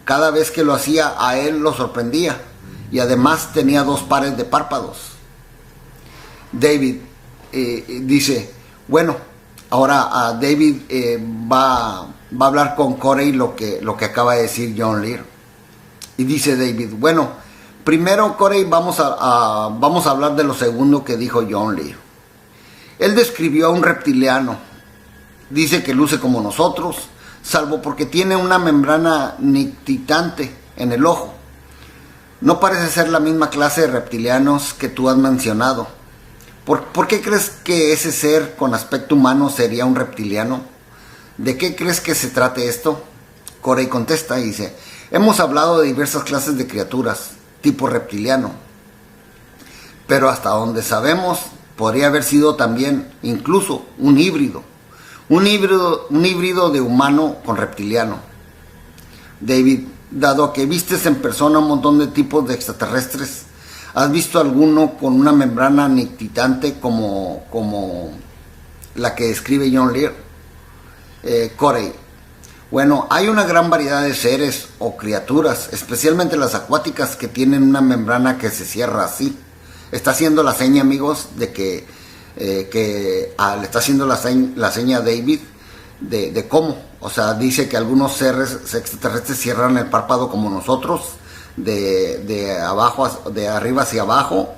Cada vez que lo hacía, a él lo sorprendía, y además tenía 2 pares de párpados. David dice, bueno, ahora David va a hablar con Corey lo que acaba de decir John Lear. Y dice David, bueno, primero Corey vamos a hablar de lo segundo que dijo John Lear. Él describió a un reptiliano. Dice que luce como nosotros, salvo porque tiene una membrana nictitante en el ojo. No parece ser la misma clase de reptilianos que tú has mencionado. ¿Por qué crees que ese ser con aspecto humano sería un reptiliano? ¿De qué crees que se trate esto? Corey contesta y dice, hemos hablado de diversas clases de criaturas, tipo reptiliano. Pero hasta donde sabemos, podría haber sido también incluso un híbrido. Un híbrido de humano con reptiliano. David, dado que vistes en persona un montón de tipos de extraterrestres, ¿has visto alguno con una membrana nictitante como la que describe John Lear? Corey, bueno, hay una gran variedad de seres o criaturas, especialmente las acuáticas, que tienen una membrana que se cierra así. Está haciendo la seña, amigos, de que le está haciendo la seña a David de cómo. O sea, dice que algunos seres extraterrestres cierran el párpado como nosotros, de arriba hacia abajo,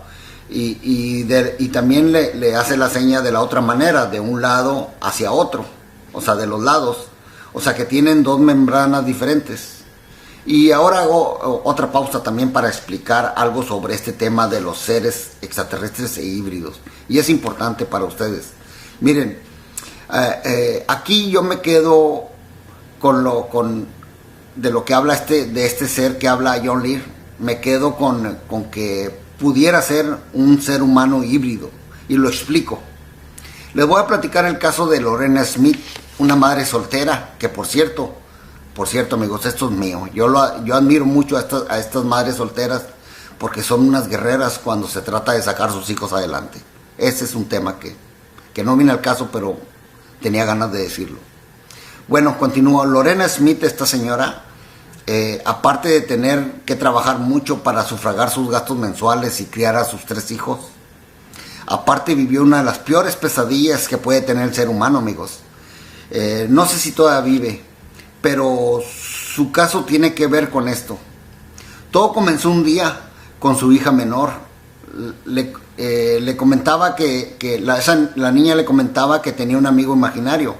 y también le hace la seña de la otra manera, de un lado hacia otro, o sea, de los lados. O sea, que tienen dos membranas diferentes. Y ahora hago otra pausa también para explicar algo sobre este tema de los seres extraterrestres e híbridos. Y es importante para ustedes. Miren, aquí yo me quedo de lo que habla de este ser que habla John Lear. Me quedo con que pudiera ser un ser humano híbrido. Y lo explico. Les voy a platicar el caso de Lorena Smith, una madre soltera, que por cierto amigos, esto es mío. Yo admiro mucho a estas madres solteras porque son unas guerreras cuando se trata de sacar a sus hijos adelante. Ese es un tema que no viene al caso, pero tenía ganas de decirlo. Bueno, continúo. Lorena Smith, esta señora, aparte de tener que trabajar mucho para sufragar sus gastos mensuales y criar a sus 3 hijos, aparte vivió una de las peores pesadillas que puede tener el ser humano, amigos. No sé si todavía vive, pero su caso tiene que ver con esto. Todo comenzó un día con su hija menor. Le comentaba la niña le comentaba que tenía un amigo imaginario,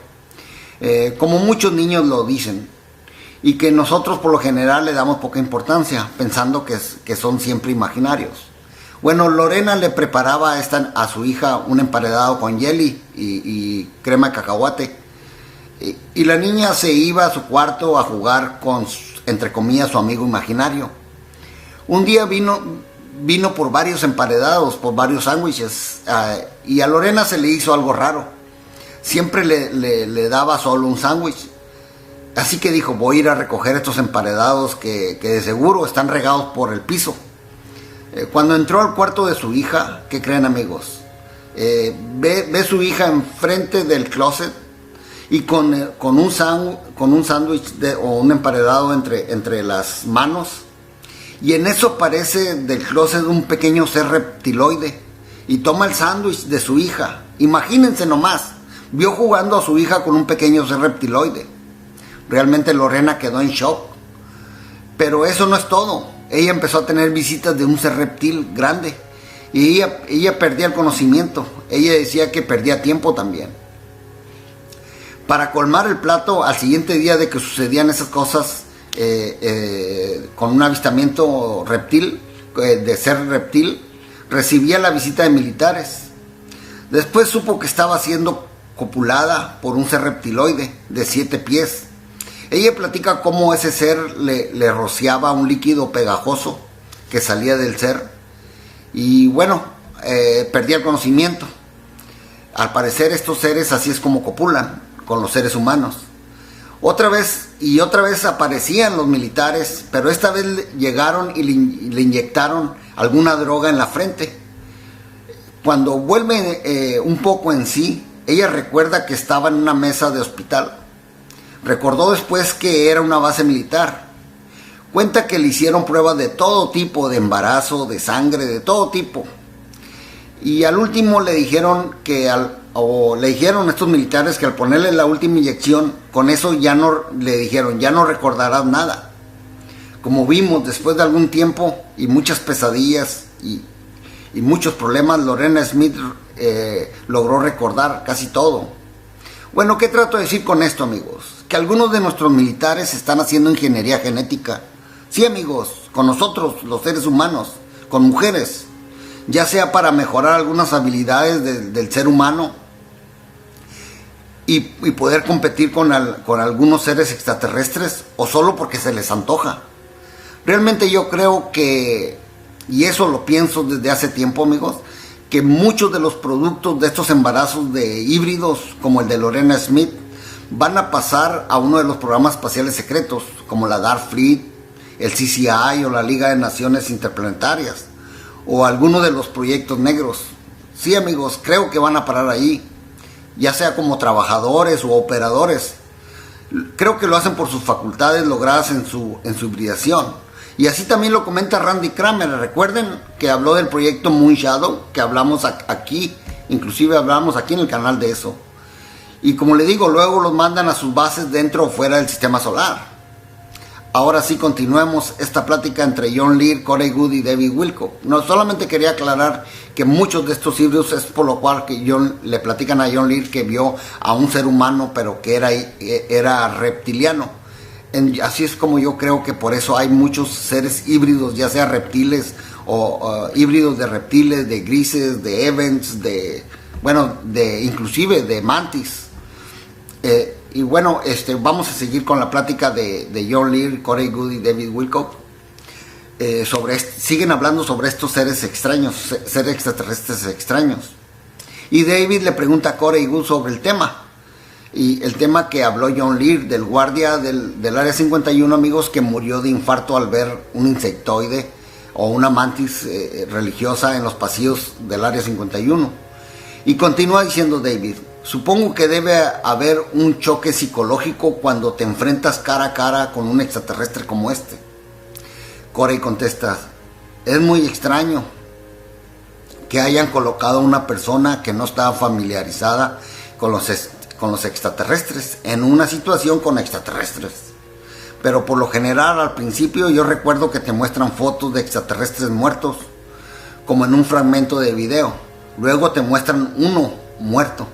como muchos niños lo dicen, y que nosotros por lo general le damos poca importancia, pensando que son siempre imaginarios. Bueno, Lorena le preparaba a su hija un emparedado con jelly y crema de cacahuate. Y la niña se iba a su cuarto a jugar con, entre comillas, su amigo imaginario. Un día vino por varios emparedados, por varios sándwiches, y a Lorena se le hizo algo raro. Siempre le daba solo un sándwich. Así que dijo, voy a ir a recoger estos emparedados que de seguro están regados por el piso. Cuando entró al cuarto de su hija, ¿qué creen, amigos? Ve su hija enfrente del closet y con un sándwich o un emparedado entre las manos, y en eso aparece del closet un pequeño ser reptiloide y toma el sándwich de su hija. Imagínense nomás, vio jugando a su hija con un pequeño ser reptiloide. Realmente Lorena quedó en shock, pero eso no es todo. Ella empezó a tener visitas de un ser reptil grande y ella perdía el conocimiento. Ella decía que perdía tiempo también. Para colmar el plato, al siguiente día de que sucedían esas cosas, con un avistamiento reptil, de ser reptil, recibía la visita de militares. Después supo que estaba siendo copulada por un ser reptiloide de 7 pies. Ella platica cómo ese ser le rociaba un líquido pegajoso que salía del ser. Y bueno, perdía el conocimiento. Al parecer estos seres así es como copulan con los seres humanos. Otra vez aparecían los militares, pero esta vez llegaron y le inyectaron alguna droga en la frente. Cuando vuelve un poco en sí, ella recuerda que estaba en una mesa de hospital. Recordó después que era una base militar. Cuenta que le hicieron pruebas de todo tipo, de embarazo, de sangre, de todo tipo. Y al último le dijeron estos militares que al ponerle la última inyección, con eso ya no recordarás nada. Como vimos, después de algún tiempo y muchas pesadillas y muchos problemas, Lorena Smith logró recordar casi todo. Bueno, ¿qué trato de decir con esto, amigos? Que algunos de nuestros militares están haciendo ingeniería genética Sí, amigos, con nosotros, los seres humanos, con mujeres, ya sea para mejorar algunas habilidades del ser humano y poder competir con algunos seres extraterrestres, o solo porque se les antoja. Realmente yo creo que, y eso lo pienso desde hace tiempo, amigos, que muchos de los productos de estos embarazos de híbridos, como el de Lorena Smith, van a pasar a uno de los programas espaciales secretos, como la Dark Fleet, el CCI o la Liga de Naciones Interplanetarias, o alguno de los proyectos negros. Sí, amigos, creo que van a parar ahí, ya sea como trabajadores o operadores. Creo que lo hacen por sus facultades logradas en su hibridación. Y así también lo comenta Randy Kramer. Recuerden que habló del proyecto Moon Shadow, que hablamos aquí, inclusive hablamos aquí en el canal de eso. Y como le digo, luego los mandan a sus bases dentro o fuera del sistema solar. Ahora sí, continuemos esta plática entre John Lear, Corey Goode y David Wilcock. No solamente quería aclarar que muchos de estos híbridos es por lo cual que le platican a John Lear que vio a un ser humano, pero que era reptiliano. Así es como yo creo que por eso hay muchos seres híbridos, ya sea reptiles o híbridos de reptiles, de grises, de events, inclusive de mantis. Y bueno, vamos a seguir con la plática de John Lear, Corey Goode y David Wilcock. Siguen hablando sobre estos seres extraños, seres extraterrestres extraños. Y David le pregunta a Corey Goode sobre el tema. Y el tema que habló John Lear, del guardia del Área 51, amigos, que murió de infarto al ver un insectoide o una mantis religiosa en los pasillos del Área 51. Y continúa diciendo David: supongo que debe haber un choque psicológico cuando te enfrentas cara a cara con un extraterrestre como este. Corey contesta: es muy extraño que hayan colocado a una persona que no estaba familiarizada con los extraterrestres en una situación con extraterrestres. Pero por lo general, al principio yo recuerdo que te muestran fotos de extraterrestres muertos, como en un fragmento de video. Luego te muestran uno muerto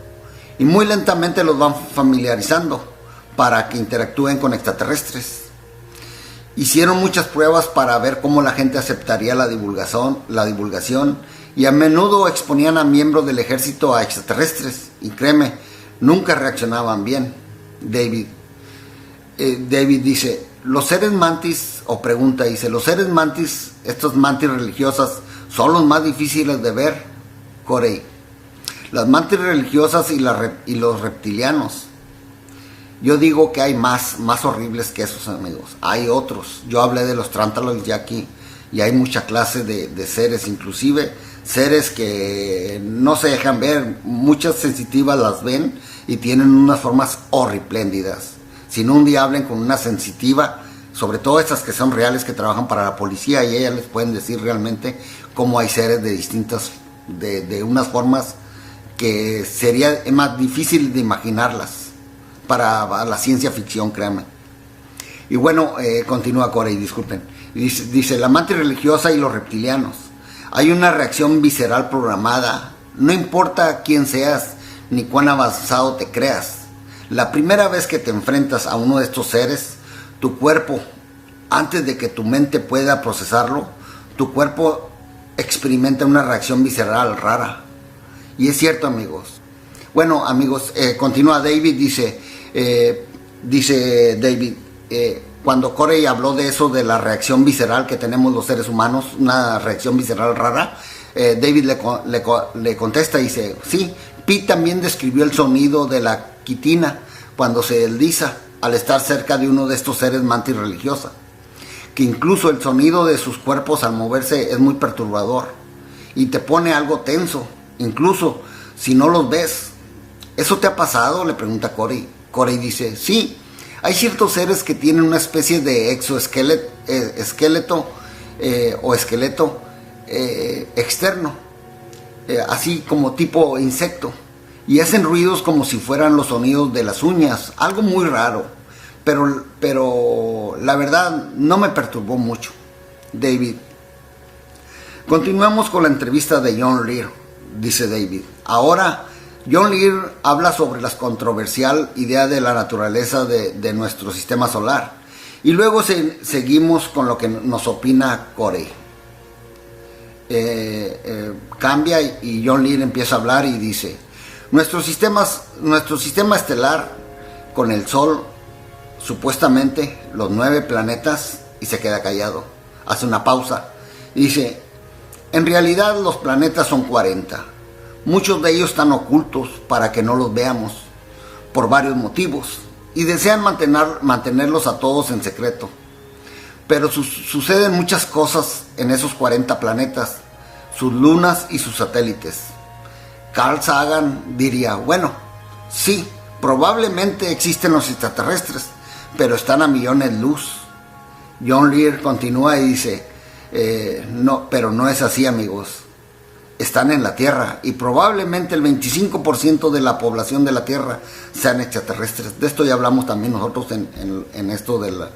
y muy lentamente los van familiarizando para que interactúen con extraterrestres. Hicieron muchas pruebas para ver cómo la gente aceptaría la divulgación, y a menudo exponían a miembros del ejército a extraterrestres, y créeme, nunca reaccionaban bien. David dice: los seres mantis, los seres mantis, estos mantis religiosas, son los más difíciles de ver. Corey: las mantis religiosas y los reptilianos. Yo digo que hay más horribles que esos, amigos. Hay otros. Yo hablé de los Trantaloids ya aquí, y hay mucha clase de seres, inclusive seres que no se dejan ver. Muchas sensitivas las ven y tienen unas formas horripléndidas. Si no, un día hablen con una sensitiva, sobre todo estas que son reales, que trabajan para la policía, y ellas les pueden decir realmente cómo hay seres de distintas, de unas formas que sería más difícil de imaginarlas para la ciencia ficción, créanme. Y bueno, continúa Corey, disculpen. Dice: la mantis religiosa y los reptilianos. Hay una reacción visceral programada. No importa quién seas ni cuán avanzado te creas. La primera vez que te enfrentas a uno de estos seres, tu cuerpo, antes de que tu mente pueda procesarlo, tu cuerpo experimenta una reacción visceral rara. Y es cierto, amigos. Bueno, amigos, continúa David, dice David, cuando Corey habló de eso, de la reacción visceral que tenemos los seres humanos, una reacción visceral rara, David le contesta y dice: sí, Pete también describió el sonido de la quitina cuando se desliza al estar cerca de uno de estos seres mantis religiosa, que incluso el sonido de sus cuerpos al moverse es muy perturbador y te pone algo tenso, incluso si no los ves. ¿Eso te ha pasado?, le pregunta Corey. Corey dice: sí, hay ciertos seres que tienen una especie de esqueleto externo, así como tipo insecto, y hacen ruidos como si fueran los sonidos de las uñas, algo muy raro, pero la verdad no me perturbó mucho. David: continuamos con la entrevista de John Lear, dice David. Ahora John Lear habla sobre la controversial idea de la naturaleza de nuestro sistema solar, Y luego seguimos con lo que nos opina Corey. Cambia y John Lear empieza a hablar y dice: nuestro sistema estelar, con el Sol, supuestamente los 9 planetas, y se queda callado, hace una pausa y dice: en realidad los planetas son 40, muchos de ellos están ocultos para que no los veamos por varios motivos y desean mantenerlos a todos en secreto. Pero suceden muchas cosas en esos 40 planetas, sus lunas y sus satélites. Carl Sagan diría: bueno, sí, probablemente existen los extraterrestres, pero están a millones luz. John Lear continúa y dice: no, pero no es así, amigos. Están en la Tierra y probablemente el 25% de la población de la Tierra sean extraterrestres. De esto ya hablamos también nosotros en esto de la...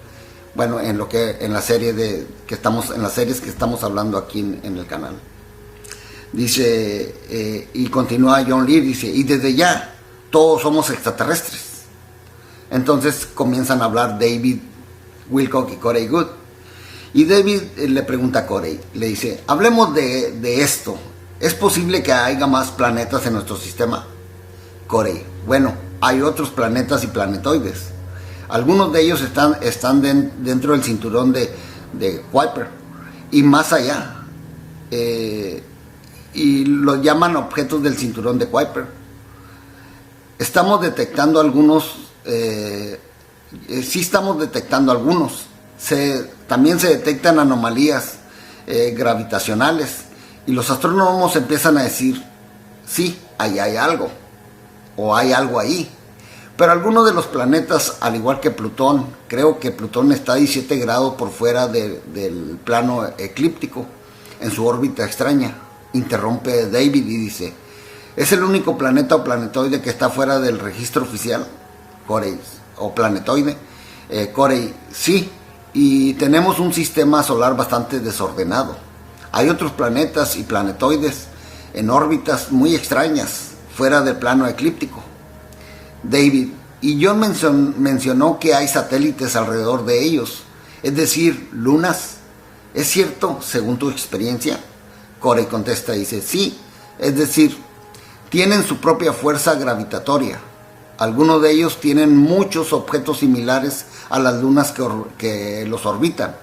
Bueno, en las series que estamos hablando aquí en el canal. Dice, y continúa John Lear, dice: y desde ya todos somos extraterrestres. Entonces comienzan a hablar David Wilcock y Corey Goode. Y David le pregunta a Corey, le dice: hablemos de esto. ¿Es posible que haya más planetas en nuestro sistema? Corey: bueno, hay otros planetas y planetoides. Algunos de ellos están dentro del cinturón de Kuiper y más allá. Y los llaman objetos del cinturón de Kuiper. Estamos detectando algunos. Sí estamos detectando algunos. También se detectan anomalías gravitacionales. Y los astrónomos empiezan a decir: sí, ahí hay algo. O hay algo ahí. Pero algunos de los planetas, al igual que Plutón, creo que Plutón está a 17 grados por fuera del plano eclíptico, en su órbita extraña. Interrumpe David y dice: ¿es el único planeta o planetoide que está fuera del registro oficial? Corey: o planetoide. Corey: sí, y tenemos un sistema solar bastante desordenado. Hay otros planetas y planetoides en órbitas muy extrañas, fuera del plano eclíptico. David: y John mencionó que hay satélites alrededor de ellos, es decir, lunas. ¿Es cierto según tu experiencia? Corey contesta y dice: sí, es decir, tienen su propia fuerza gravitatoria. Algunos de ellos tienen muchos objetos similares a las lunas que los orbitan.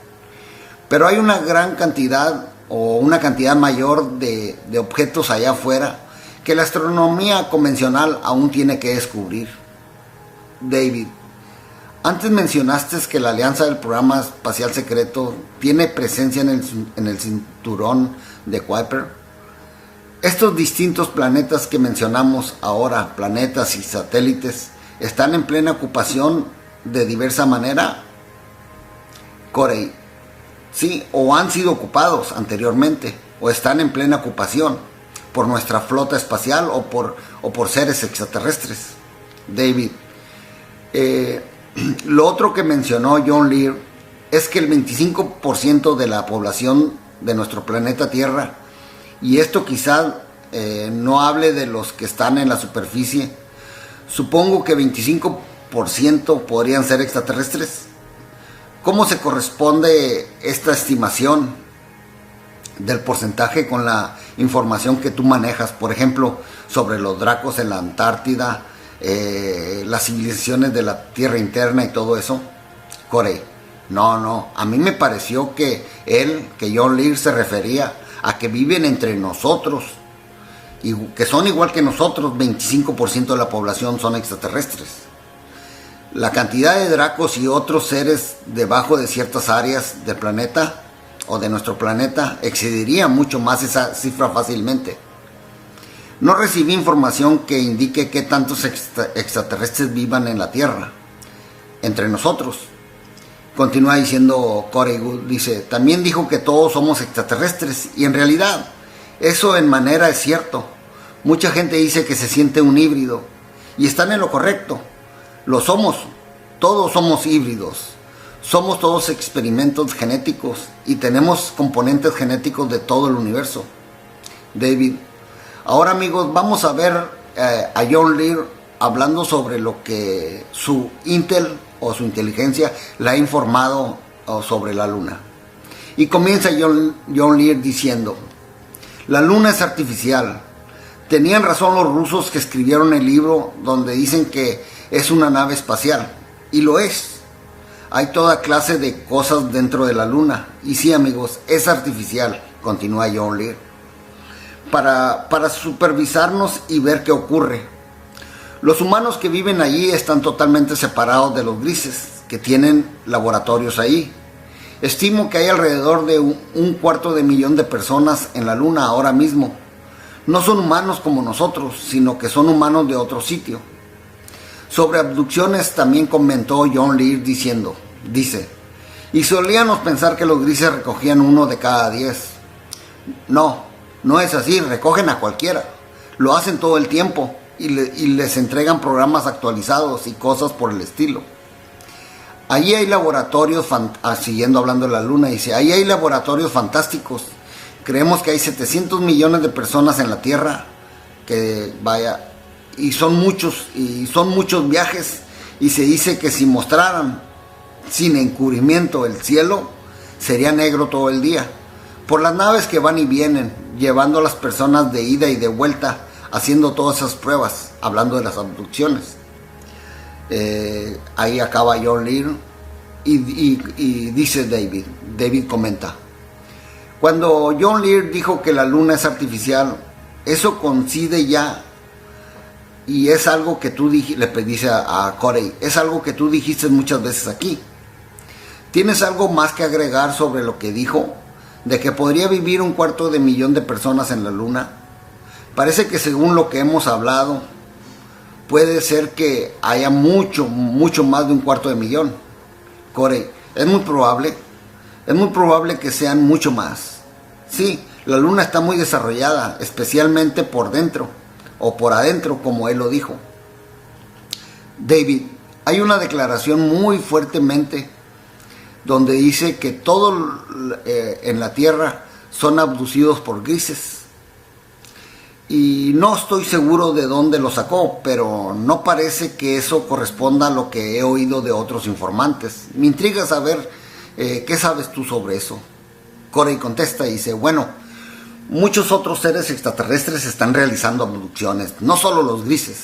Pero hay una gran cantidad o una cantidad mayor de objetos allá afuera que la astronomía convencional aún tiene que descubrir. David: antes mencionaste que la alianza del programa espacial secreto tiene presencia en el cinturón de Kuiper. Estos distintos planetas que mencionamos ahora, planetas y satélites, ¿están en plena ocupación de diversa manera? Corey: sí, o han sido ocupados anteriormente, o están en plena ocupación por nuestra flota espacial o por seres extraterrestres. David: lo otro que mencionó John Lear es que el 25% de la población de nuestro planeta Tierra, y esto quizás no hable de los que están en la superficie, supongo que 25% podrían ser extraterrestres. ¿Cómo se corresponde esta estimación del porcentaje con la información que tú manejas, por ejemplo, sobre los dracos en la Antártida, las civilizaciones de la Tierra interna y todo eso? Corey: no, a mí me pareció que John Lear se refería a que viven entre nosotros y que son igual que nosotros. 25% de la población son extraterrestres. La cantidad de dracos y otros seres debajo de ciertas áreas del planeta o de nuestro planeta excedería mucho más esa cifra fácilmente. No recibí información que indique que tantos extraterrestres vivan en la Tierra, entre nosotros. Continúa diciendo Corey Goode, dice: también dijo que todos somos extraterrestres, y en realidad eso en manera es cierto. Mucha gente dice que se siente un híbrido, y están en lo correcto. Lo somos, todos somos híbridos. Somos todos experimentos genéticos y tenemos componentes genéticos de todo el universo. David: ahora, amigos, vamos a ver a John Lear hablando sobre lo que su Intel o su inteligencia le ha informado sobre la luna. Y comienza John Lear diciendo: la luna es artificial. Tenían razón los rusos que escribieron el libro donde dicen que es una nave espacial. Y lo es. Hay toda clase de cosas dentro de la luna. Y sí, amigos, es artificial, continúa John Lear, para supervisarnos y ver qué ocurre. Los humanos que viven allí están totalmente separados de los grises, que tienen laboratorios ahí. Estimo que hay alrededor de un 250,000 de personas en la luna ahora mismo. No son humanos como nosotros, sino que son humanos de otro sitio. Sobre abducciones también comentó John Lear dice: y solíamos pensar que los grises recogían 1 de cada 10. No es así, recogen a cualquiera. Lo hacen todo el tiempo y les entregan programas actualizados y cosas por el estilo. Allí hay laboratorios, siguiendo hablando de la luna, dice: ahí hay laboratorios fantásticos. Creemos que hay 700 millones de personas en la Tierra, y son muchos viajes, y se dice que si mostraran sin encubrimiento el cielo, sería negro todo el día, por las naves que van y vienen, llevando a las personas de ida y de vuelta, haciendo todas esas pruebas, hablando de las abducciones. Ahí acaba John Lear y dice David comenta: cuando John Lear dijo que la luna es artificial, eso coincide ya, y es algo que tú le dice a Corey, es algo que tú dijiste muchas veces aquí. ¿Tienes algo más que agregar sobre lo que dijo, de que podría vivir 250,000 de personas en la luna? Parece que según lo que hemos hablado, puede ser que haya mucho más de 250,000. Corey: es muy probable que sean mucho más. Sí, la luna está muy desarrollada, especialmente por dentro, o por adentro, como él lo dijo. David: hay una declaración muy fuertemente donde dice que todos en la Tierra son abducidos por grises. Y no estoy seguro de dónde lo sacó, pero no parece que eso corresponda a lo que he oído de otros informantes. Me intriga saber qué sabes tú sobre eso. Corey contesta y dice: bueno, muchos otros seres extraterrestres están realizando abducciones, no solo los grises.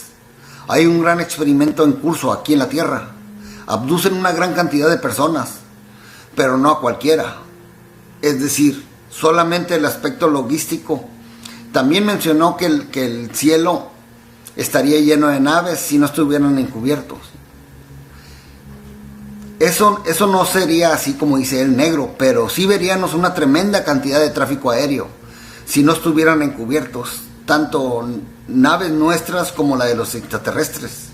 Hay un gran experimento en curso aquí en la Tierra. Abducen una gran cantidad de personas, pero no a cualquiera. Es decir, solamente el aspecto logístico. También mencionó que el cielo estaría lleno de naves si no estuvieran encubiertos. Eso no sería así como dice el negro, pero sí veríamos una tremenda cantidad de tráfico aéreo si no estuvieran encubiertos, tanto naves nuestras como la de los extraterrestres.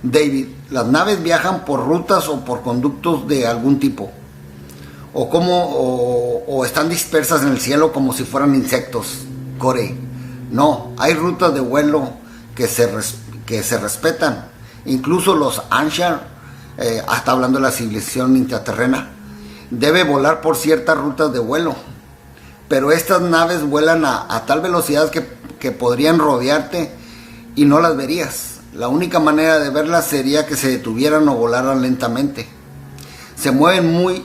David: las naves viajan por rutas o por conductos de algún tipo, o están dispersas en el cielo como si fueran insectos. Corey: no, hay rutas de vuelo que se respetan. Incluso los Anshar, hasta hablando de la civilización intraterrena, debe volar por ciertas rutas de vuelo. Pero estas naves vuelan a tal velocidad que podrían rodearte y no las verías. La única manera de verlas sería que se detuvieran o volaran lentamente. Se mueven muy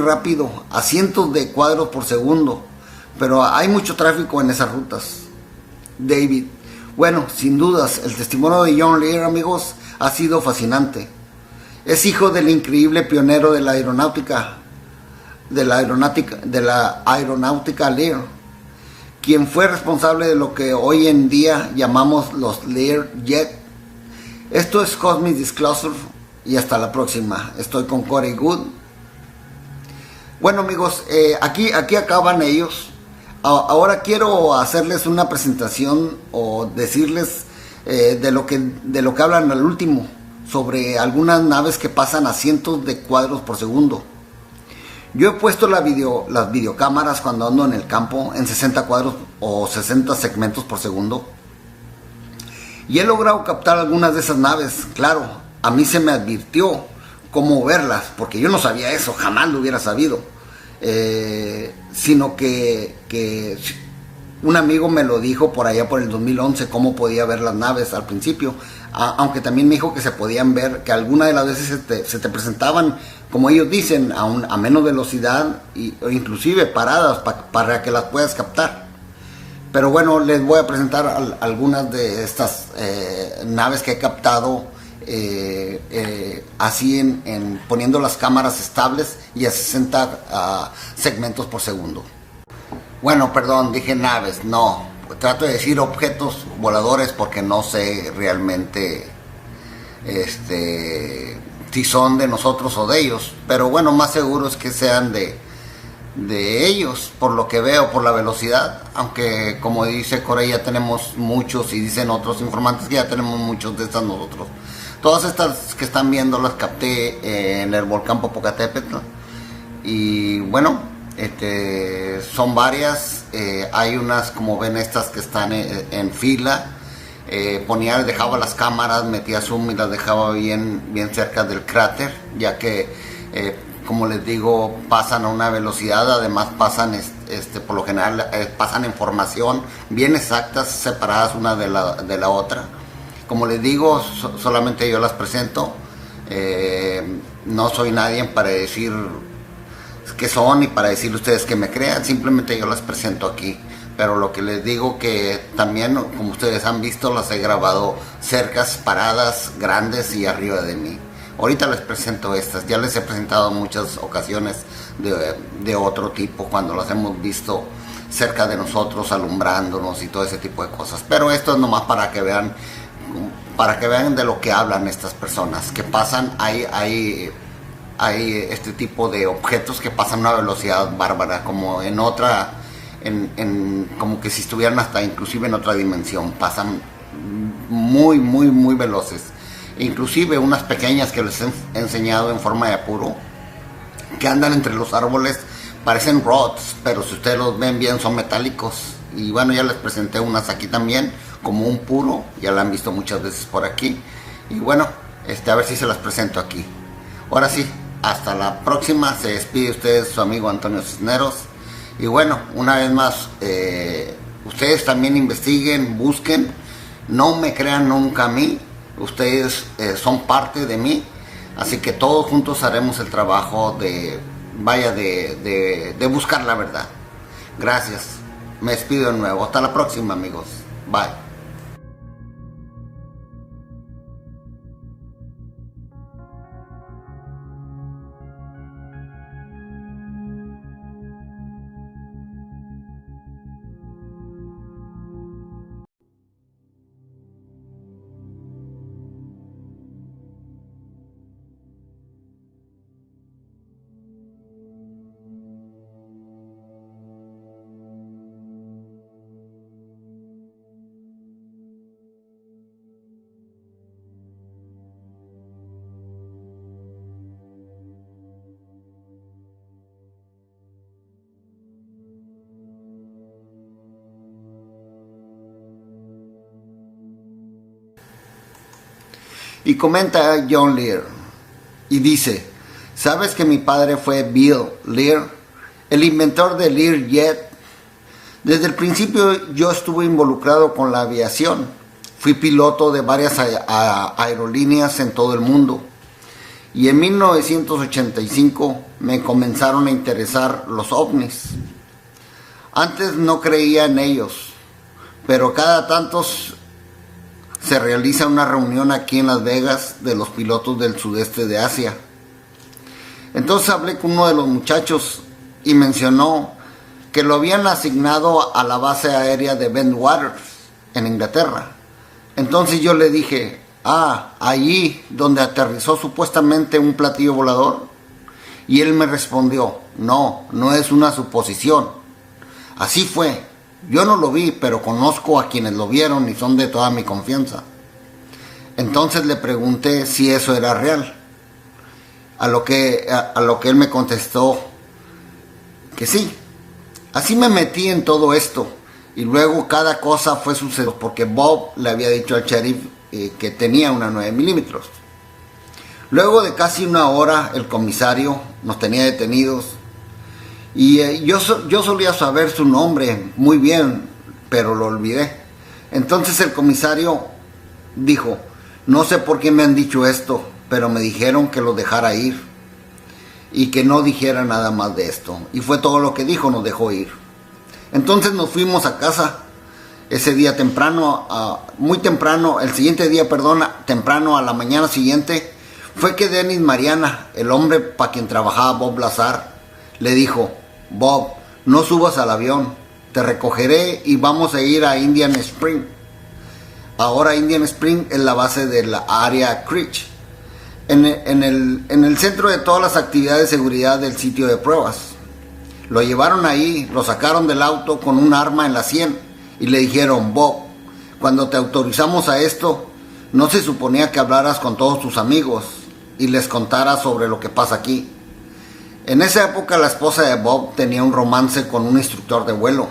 rápido, a cientos de cuadros por segundo, pero hay mucho tráfico en esas rutas. David: bueno, sin dudas, el testimonio de John Lear, amigos, ha sido fascinante. Es hijo del increíble pionero de la aeronáutica Lear, quien fue responsable de lo que hoy en día llamamos los Lear Jet. Esto es Cosmic Disclosure, y hasta la próxima. Estoy con Corey Goode. Bueno, amigos, aquí acaban ellos. Ahora quiero hacerles una presentación o decirles de lo que hablan al último, sobre algunas naves que pasan a cientos de cuadros por segundo. Yo he puesto las videocámaras cuando ando en el campo en 60 cuadros o 60 segmentos por segundo, y he logrado captar algunas de esas naves. Claro, a mí se me advirtió cómo verlas, porque yo no sabía eso, jamás lo hubiera sabido. Sino que un amigo me lo dijo por allá por el 2011, cómo podía ver las naves al principio, aunque también me dijo que se podían ver, que algunas de las veces se te presentaban, como ellos dicen, a menos velocidad, o inclusive paradas para que las puedas captar. Pero bueno, les voy a presentar algunas de estas naves que he captado, así poniendo las cámaras estables y a 60 segmentos por segundo. Bueno, perdón, dije naves, no, trato de decir objetos voladores porque no sé realmente si son de nosotros o de ellos, pero bueno, más seguro es que sean de ellos, por lo que veo, por la velocidad, aunque como dice Corey, ya tenemos muchos, y dicen otros informantes que ya tenemos muchos de estas nosotros. Todas estas que están viendo las capté en el volcán Popocatépetl, y bueno, son varias. Hay unas, como ven, estas que están en fila. Dejaba las cámaras, metía zoom y las dejaba bien cerca del cráter, ya que como les digo, pasan a una velocidad, además pasan por lo general pasan información bien exactas, separadas una de la otra. Como les digo, solamente yo las presento, no soy nadie para decir qué son y para decirle a ustedes que me crean, simplemente yo las presento aquí. Pero lo que les digo, que también, como ustedes han visto, las he grabado cercas, paradas, grandes y arriba de mí. Ahorita les presento estas, ya les he presentado en muchas ocasiones de otro tipo, cuando las hemos visto cerca de nosotros, alumbrándonos y todo ese tipo de cosas. Pero esto es nomás para que vean de lo que hablan estas personas, que pasan, hay este tipo de objetos que pasan a una velocidad bárbara, como en otra, como que si estuvieran hasta inclusive en otra dimensión, pasan muy veloces. Inclusive unas pequeñas que les he enseñado en forma de apuro, que andan entre los árboles, parecen rods, pero si ustedes los ven bien son metálicos. Y bueno, ya les presenté unas aquí también, como un puro, ya la han visto muchas veces por aquí. Y bueno, a ver si se las presento aquí. Ahora sí, hasta la próxima. Se despide ustedes su amigo Antonio Cisneros. Y bueno, una vez más, ustedes también investiguen, busquen, no me crean nunca a mí. Ustedes son parte de mí, así que todos juntos haremos el trabajo de buscar la verdad. Gracias, me despido de nuevo. Hasta la próxima, amigos. Bye. Y comenta John Lear y dice: ¿sabes que mi padre fue Bill Lear, el inventor del Learjet? Desde el principio yo estuve involucrado con la aviación. Fui piloto de varias aerolíneas en todo el mundo. Y en 1985 me comenzaron a interesar los ovnis. Antes no creía en ellos, pero cada tantos se realiza una reunión aquí en Las Vegas de los pilotos del sudeste de Asia. Entonces hablé con uno de los muchachos y mencionó que lo habían asignado a la base aérea de Bentwaters, en Inglaterra. Entonces yo le dije: allí donde aterrizó supuestamente un platillo volador. Y él me respondió: no es una suposición. Así fue. Yo no lo vi, pero conozco a quienes lo vieron y son de toda mi confianza. Entonces le pregunté si eso era real. A lo que él me contestó que sí. Así me metí en todo esto. Y luego cada cosa fue sucediendo, porque Bob le había dicho al sheriff que tenía una 9 milímetros. Luego de casi una hora el comisario nos tenía detenidos. Y yo solía saber su nombre muy bien. pero lo olvidé. Entonces el comisario dijo, no sé por qué me han dicho esto, pero me dijeron que lo dejara ir y que no dijera nada más de esto. Y fue todo lo que dijo, nos dejó ir. Entonces nos fuimos a casa ese día temprano, muy temprano, el siguiente día, perdón, temprano a la mañana siguiente, fue que Dennis Mariana, el hombre para quien trabajaba Bob Lazar, le dijo, Bob, no subas al avión, te recogeré y vamos a ir a Indian Spring. Ahora Indian Spring es la base de la área Creech, en el centro de todas las actividades de seguridad del sitio de pruebas. Lo llevaron ahí, lo sacaron del auto con un arma en la sien y le dijeron, Bob, cuando te autorizamos a esto, no se suponía que hablaras con todos tus amigos y les contaras sobre lo que pasa aquí. En esa época la esposa de Bob tenía un romance con un instructor de vuelo.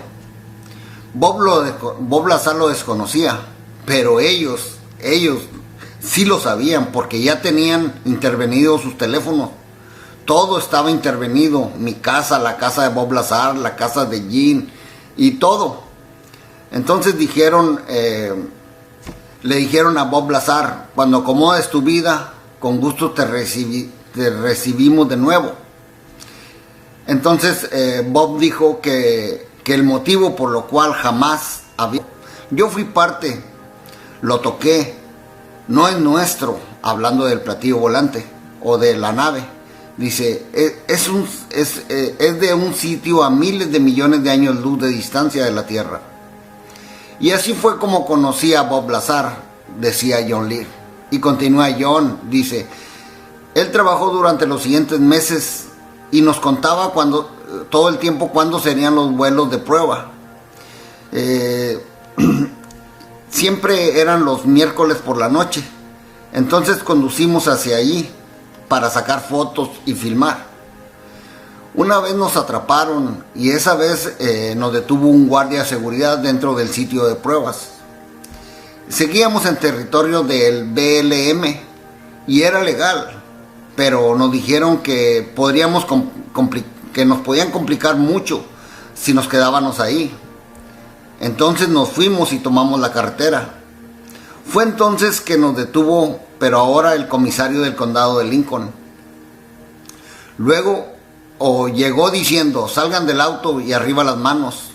Bob Lazar lo desconocía, pero ellos sí lo sabían porque ya tenían intervenido sus teléfonos. Todo estaba intervenido, mi casa, la casa de Bob Lazar, la casa de Jean y todo. Entonces le dijeron a Bob Lazar, cuando acomodes tu vida, con gusto te recibimos de nuevo. Entonces Bob dijo que el motivo por lo cual jamás había... Yo fui parte, lo toqué, no es nuestro, hablando del platillo volante o de la nave. Dice, es de un sitio a miles de millones de años luz de distancia de la Tierra. Y así fue como conocí a Bob Lazar, decía John Lear. Y continúa John, dice, él trabajó durante los siguientes meses y nos contaba todo el tiempo cuándo serían los vuelos de prueba. Siempre eran los miércoles por la noche. Entonces conducimos hacia allí para sacar fotos y filmar. Una vez nos atraparon y esa vez nos detuvo un guardia de seguridad dentro del sitio de pruebas. Seguíamos en territorio del BLM y era legal, pero nos dijeron que nos podían complicar mucho si nos quedábamos ahí. Entonces nos fuimos y tomamos la carretera. Fue entonces que nos detuvo, pero ahora el comisario del condado de Lincoln. Luego llegó diciendo, salgan del auto y arriba las manos.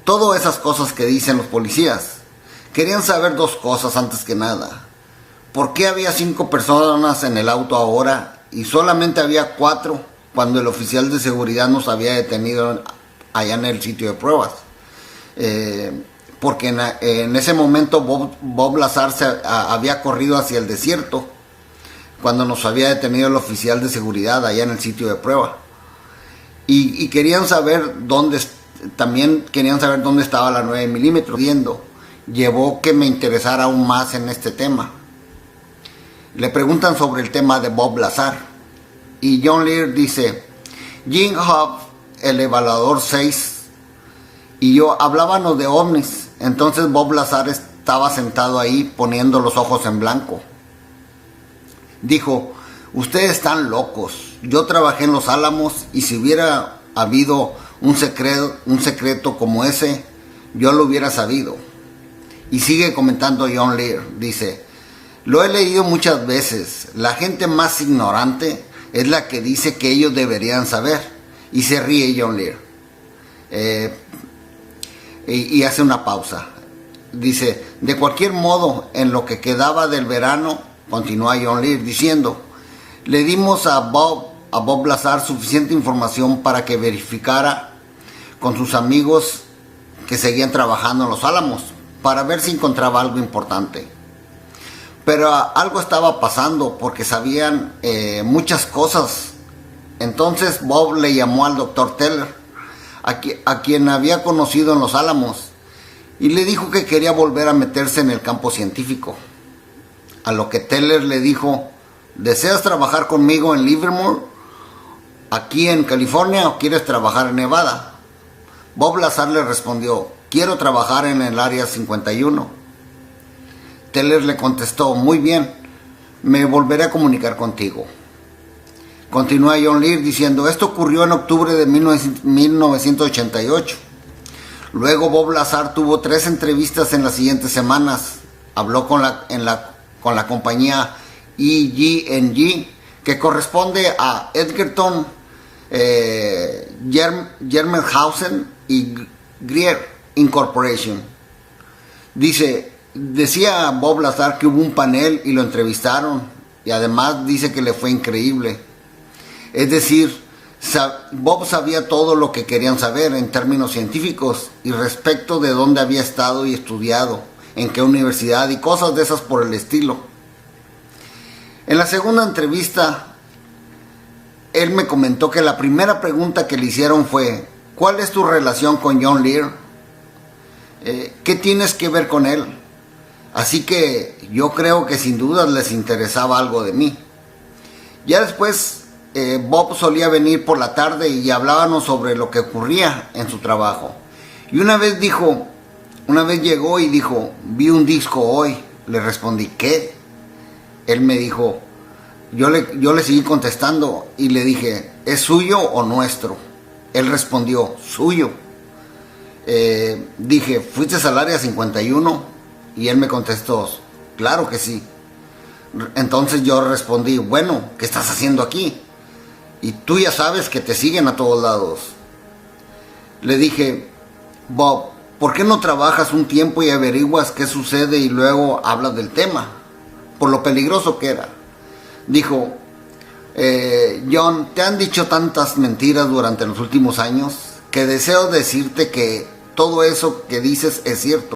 Todas esas cosas que dicen los policías. Querían saber dos cosas antes que nada. ¿Por qué había 5 personas en el auto ahora y solamente había 4 cuando el oficial de seguridad nos había detenido allá en el sitio de pruebas? Porque en ese momento Bob Lazar había corrido hacia el desierto cuando nos había detenido el oficial de seguridad allá en el sitio de prueba. Y querían saber también querían saber dónde estaba la 9 milímetros. Llevó que me interesara aún más en este tema. Le preguntan sobre el tema de Bob Lazar y John Lear dice, Jim Hobbs, el evaluador 6 y yo hablábamos de ovnis. Entonces Bob Lazar estaba sentado ahí poniendo los ojos en blanco. Dijo, ustedes están locos, yo trabajé en Los Álamos y si hubiera habido un secreto como ese, yo lo hubiera sabido. Y sigue comentando John Lear, dice, lo he leído muchas veces, la gente más ignorante es la que dice que ellos deberían saber. Y se ríe John Lear. Y hace una pausa. Dice, de cualquier modo, en lo que quedaba del verano, continúa John Lear diciendo, le dimos a Bob Lazar suficiente información para que verificara con sus amigos que seguían trabajando en Los Álamos, para ver si encontraba algo importante. Pero algo estaba pasando porque sabían muchas cosas. Entonces Bob le llamó al doctor Teller, a quien había conocido en Los Álamos, y le dijo que quería volver a meterse en el campo científico. A lo que Teller le dijo, ¿deseas trabajar conmigo en Livermore, aquí en California, o quieres trabajar en Nevada? Bob Lazar le respondió, quiero trabajar en el área 51. Teller le contestó, muy bien, me volveré a comunicar contigo. Continúa John Lear diciendo, esto ocurrió en octubre de 1988. Luego Bob Lazar tuvo 3 entrevistas en las siguientes semanas. Habló con la compañía EG&G, que corresponde a Edgerton, Germerhausen y Grier Incorporation. Decía Bob Lazar que hubo un panel y lo entrevistaron, y además dice que le fue increíble. Es decir, Bob sabía todo lo que querían saber en términos científicos y respecto de dónde había estado y estudiado, en qué universidad y cosas de esas por el estilo. En la segunda entrevista, él me comentó que la primera pregunta que le hicieron fue: ¿cuál es tu relación con John Lear? ¿Qué tienes que ver con él? Así que yo creo que sin duda les interesaba algo de mí. Ya después, Bob solía venir por la tarde y hablábamos sobre lo que ocurría en su trabajo. Y una vez llegó y dijo: vi un disco hoy. Le respondí: ¿qué? Él me dijo, yo le seguí contestando y le dije: ¿es suyo o nuestro? Él respondió: suyo. Dije: ¿fuiste al área 51? Y él me contestó: claro que sí. Entonces yo respondí: bueno, ¿qué estás haciendo aquí? Y tú ya sabes que te siguen a todos lados. Le dije: Bob, ¿por qué no trabajas un tiempo y averiguas qué sucede y luego hablas del tema? Por lo peligroso que era. Dijo: John, te han dicho tantas mentiras durante los últimos años que deseo decirte que todo eso que dices es cierto.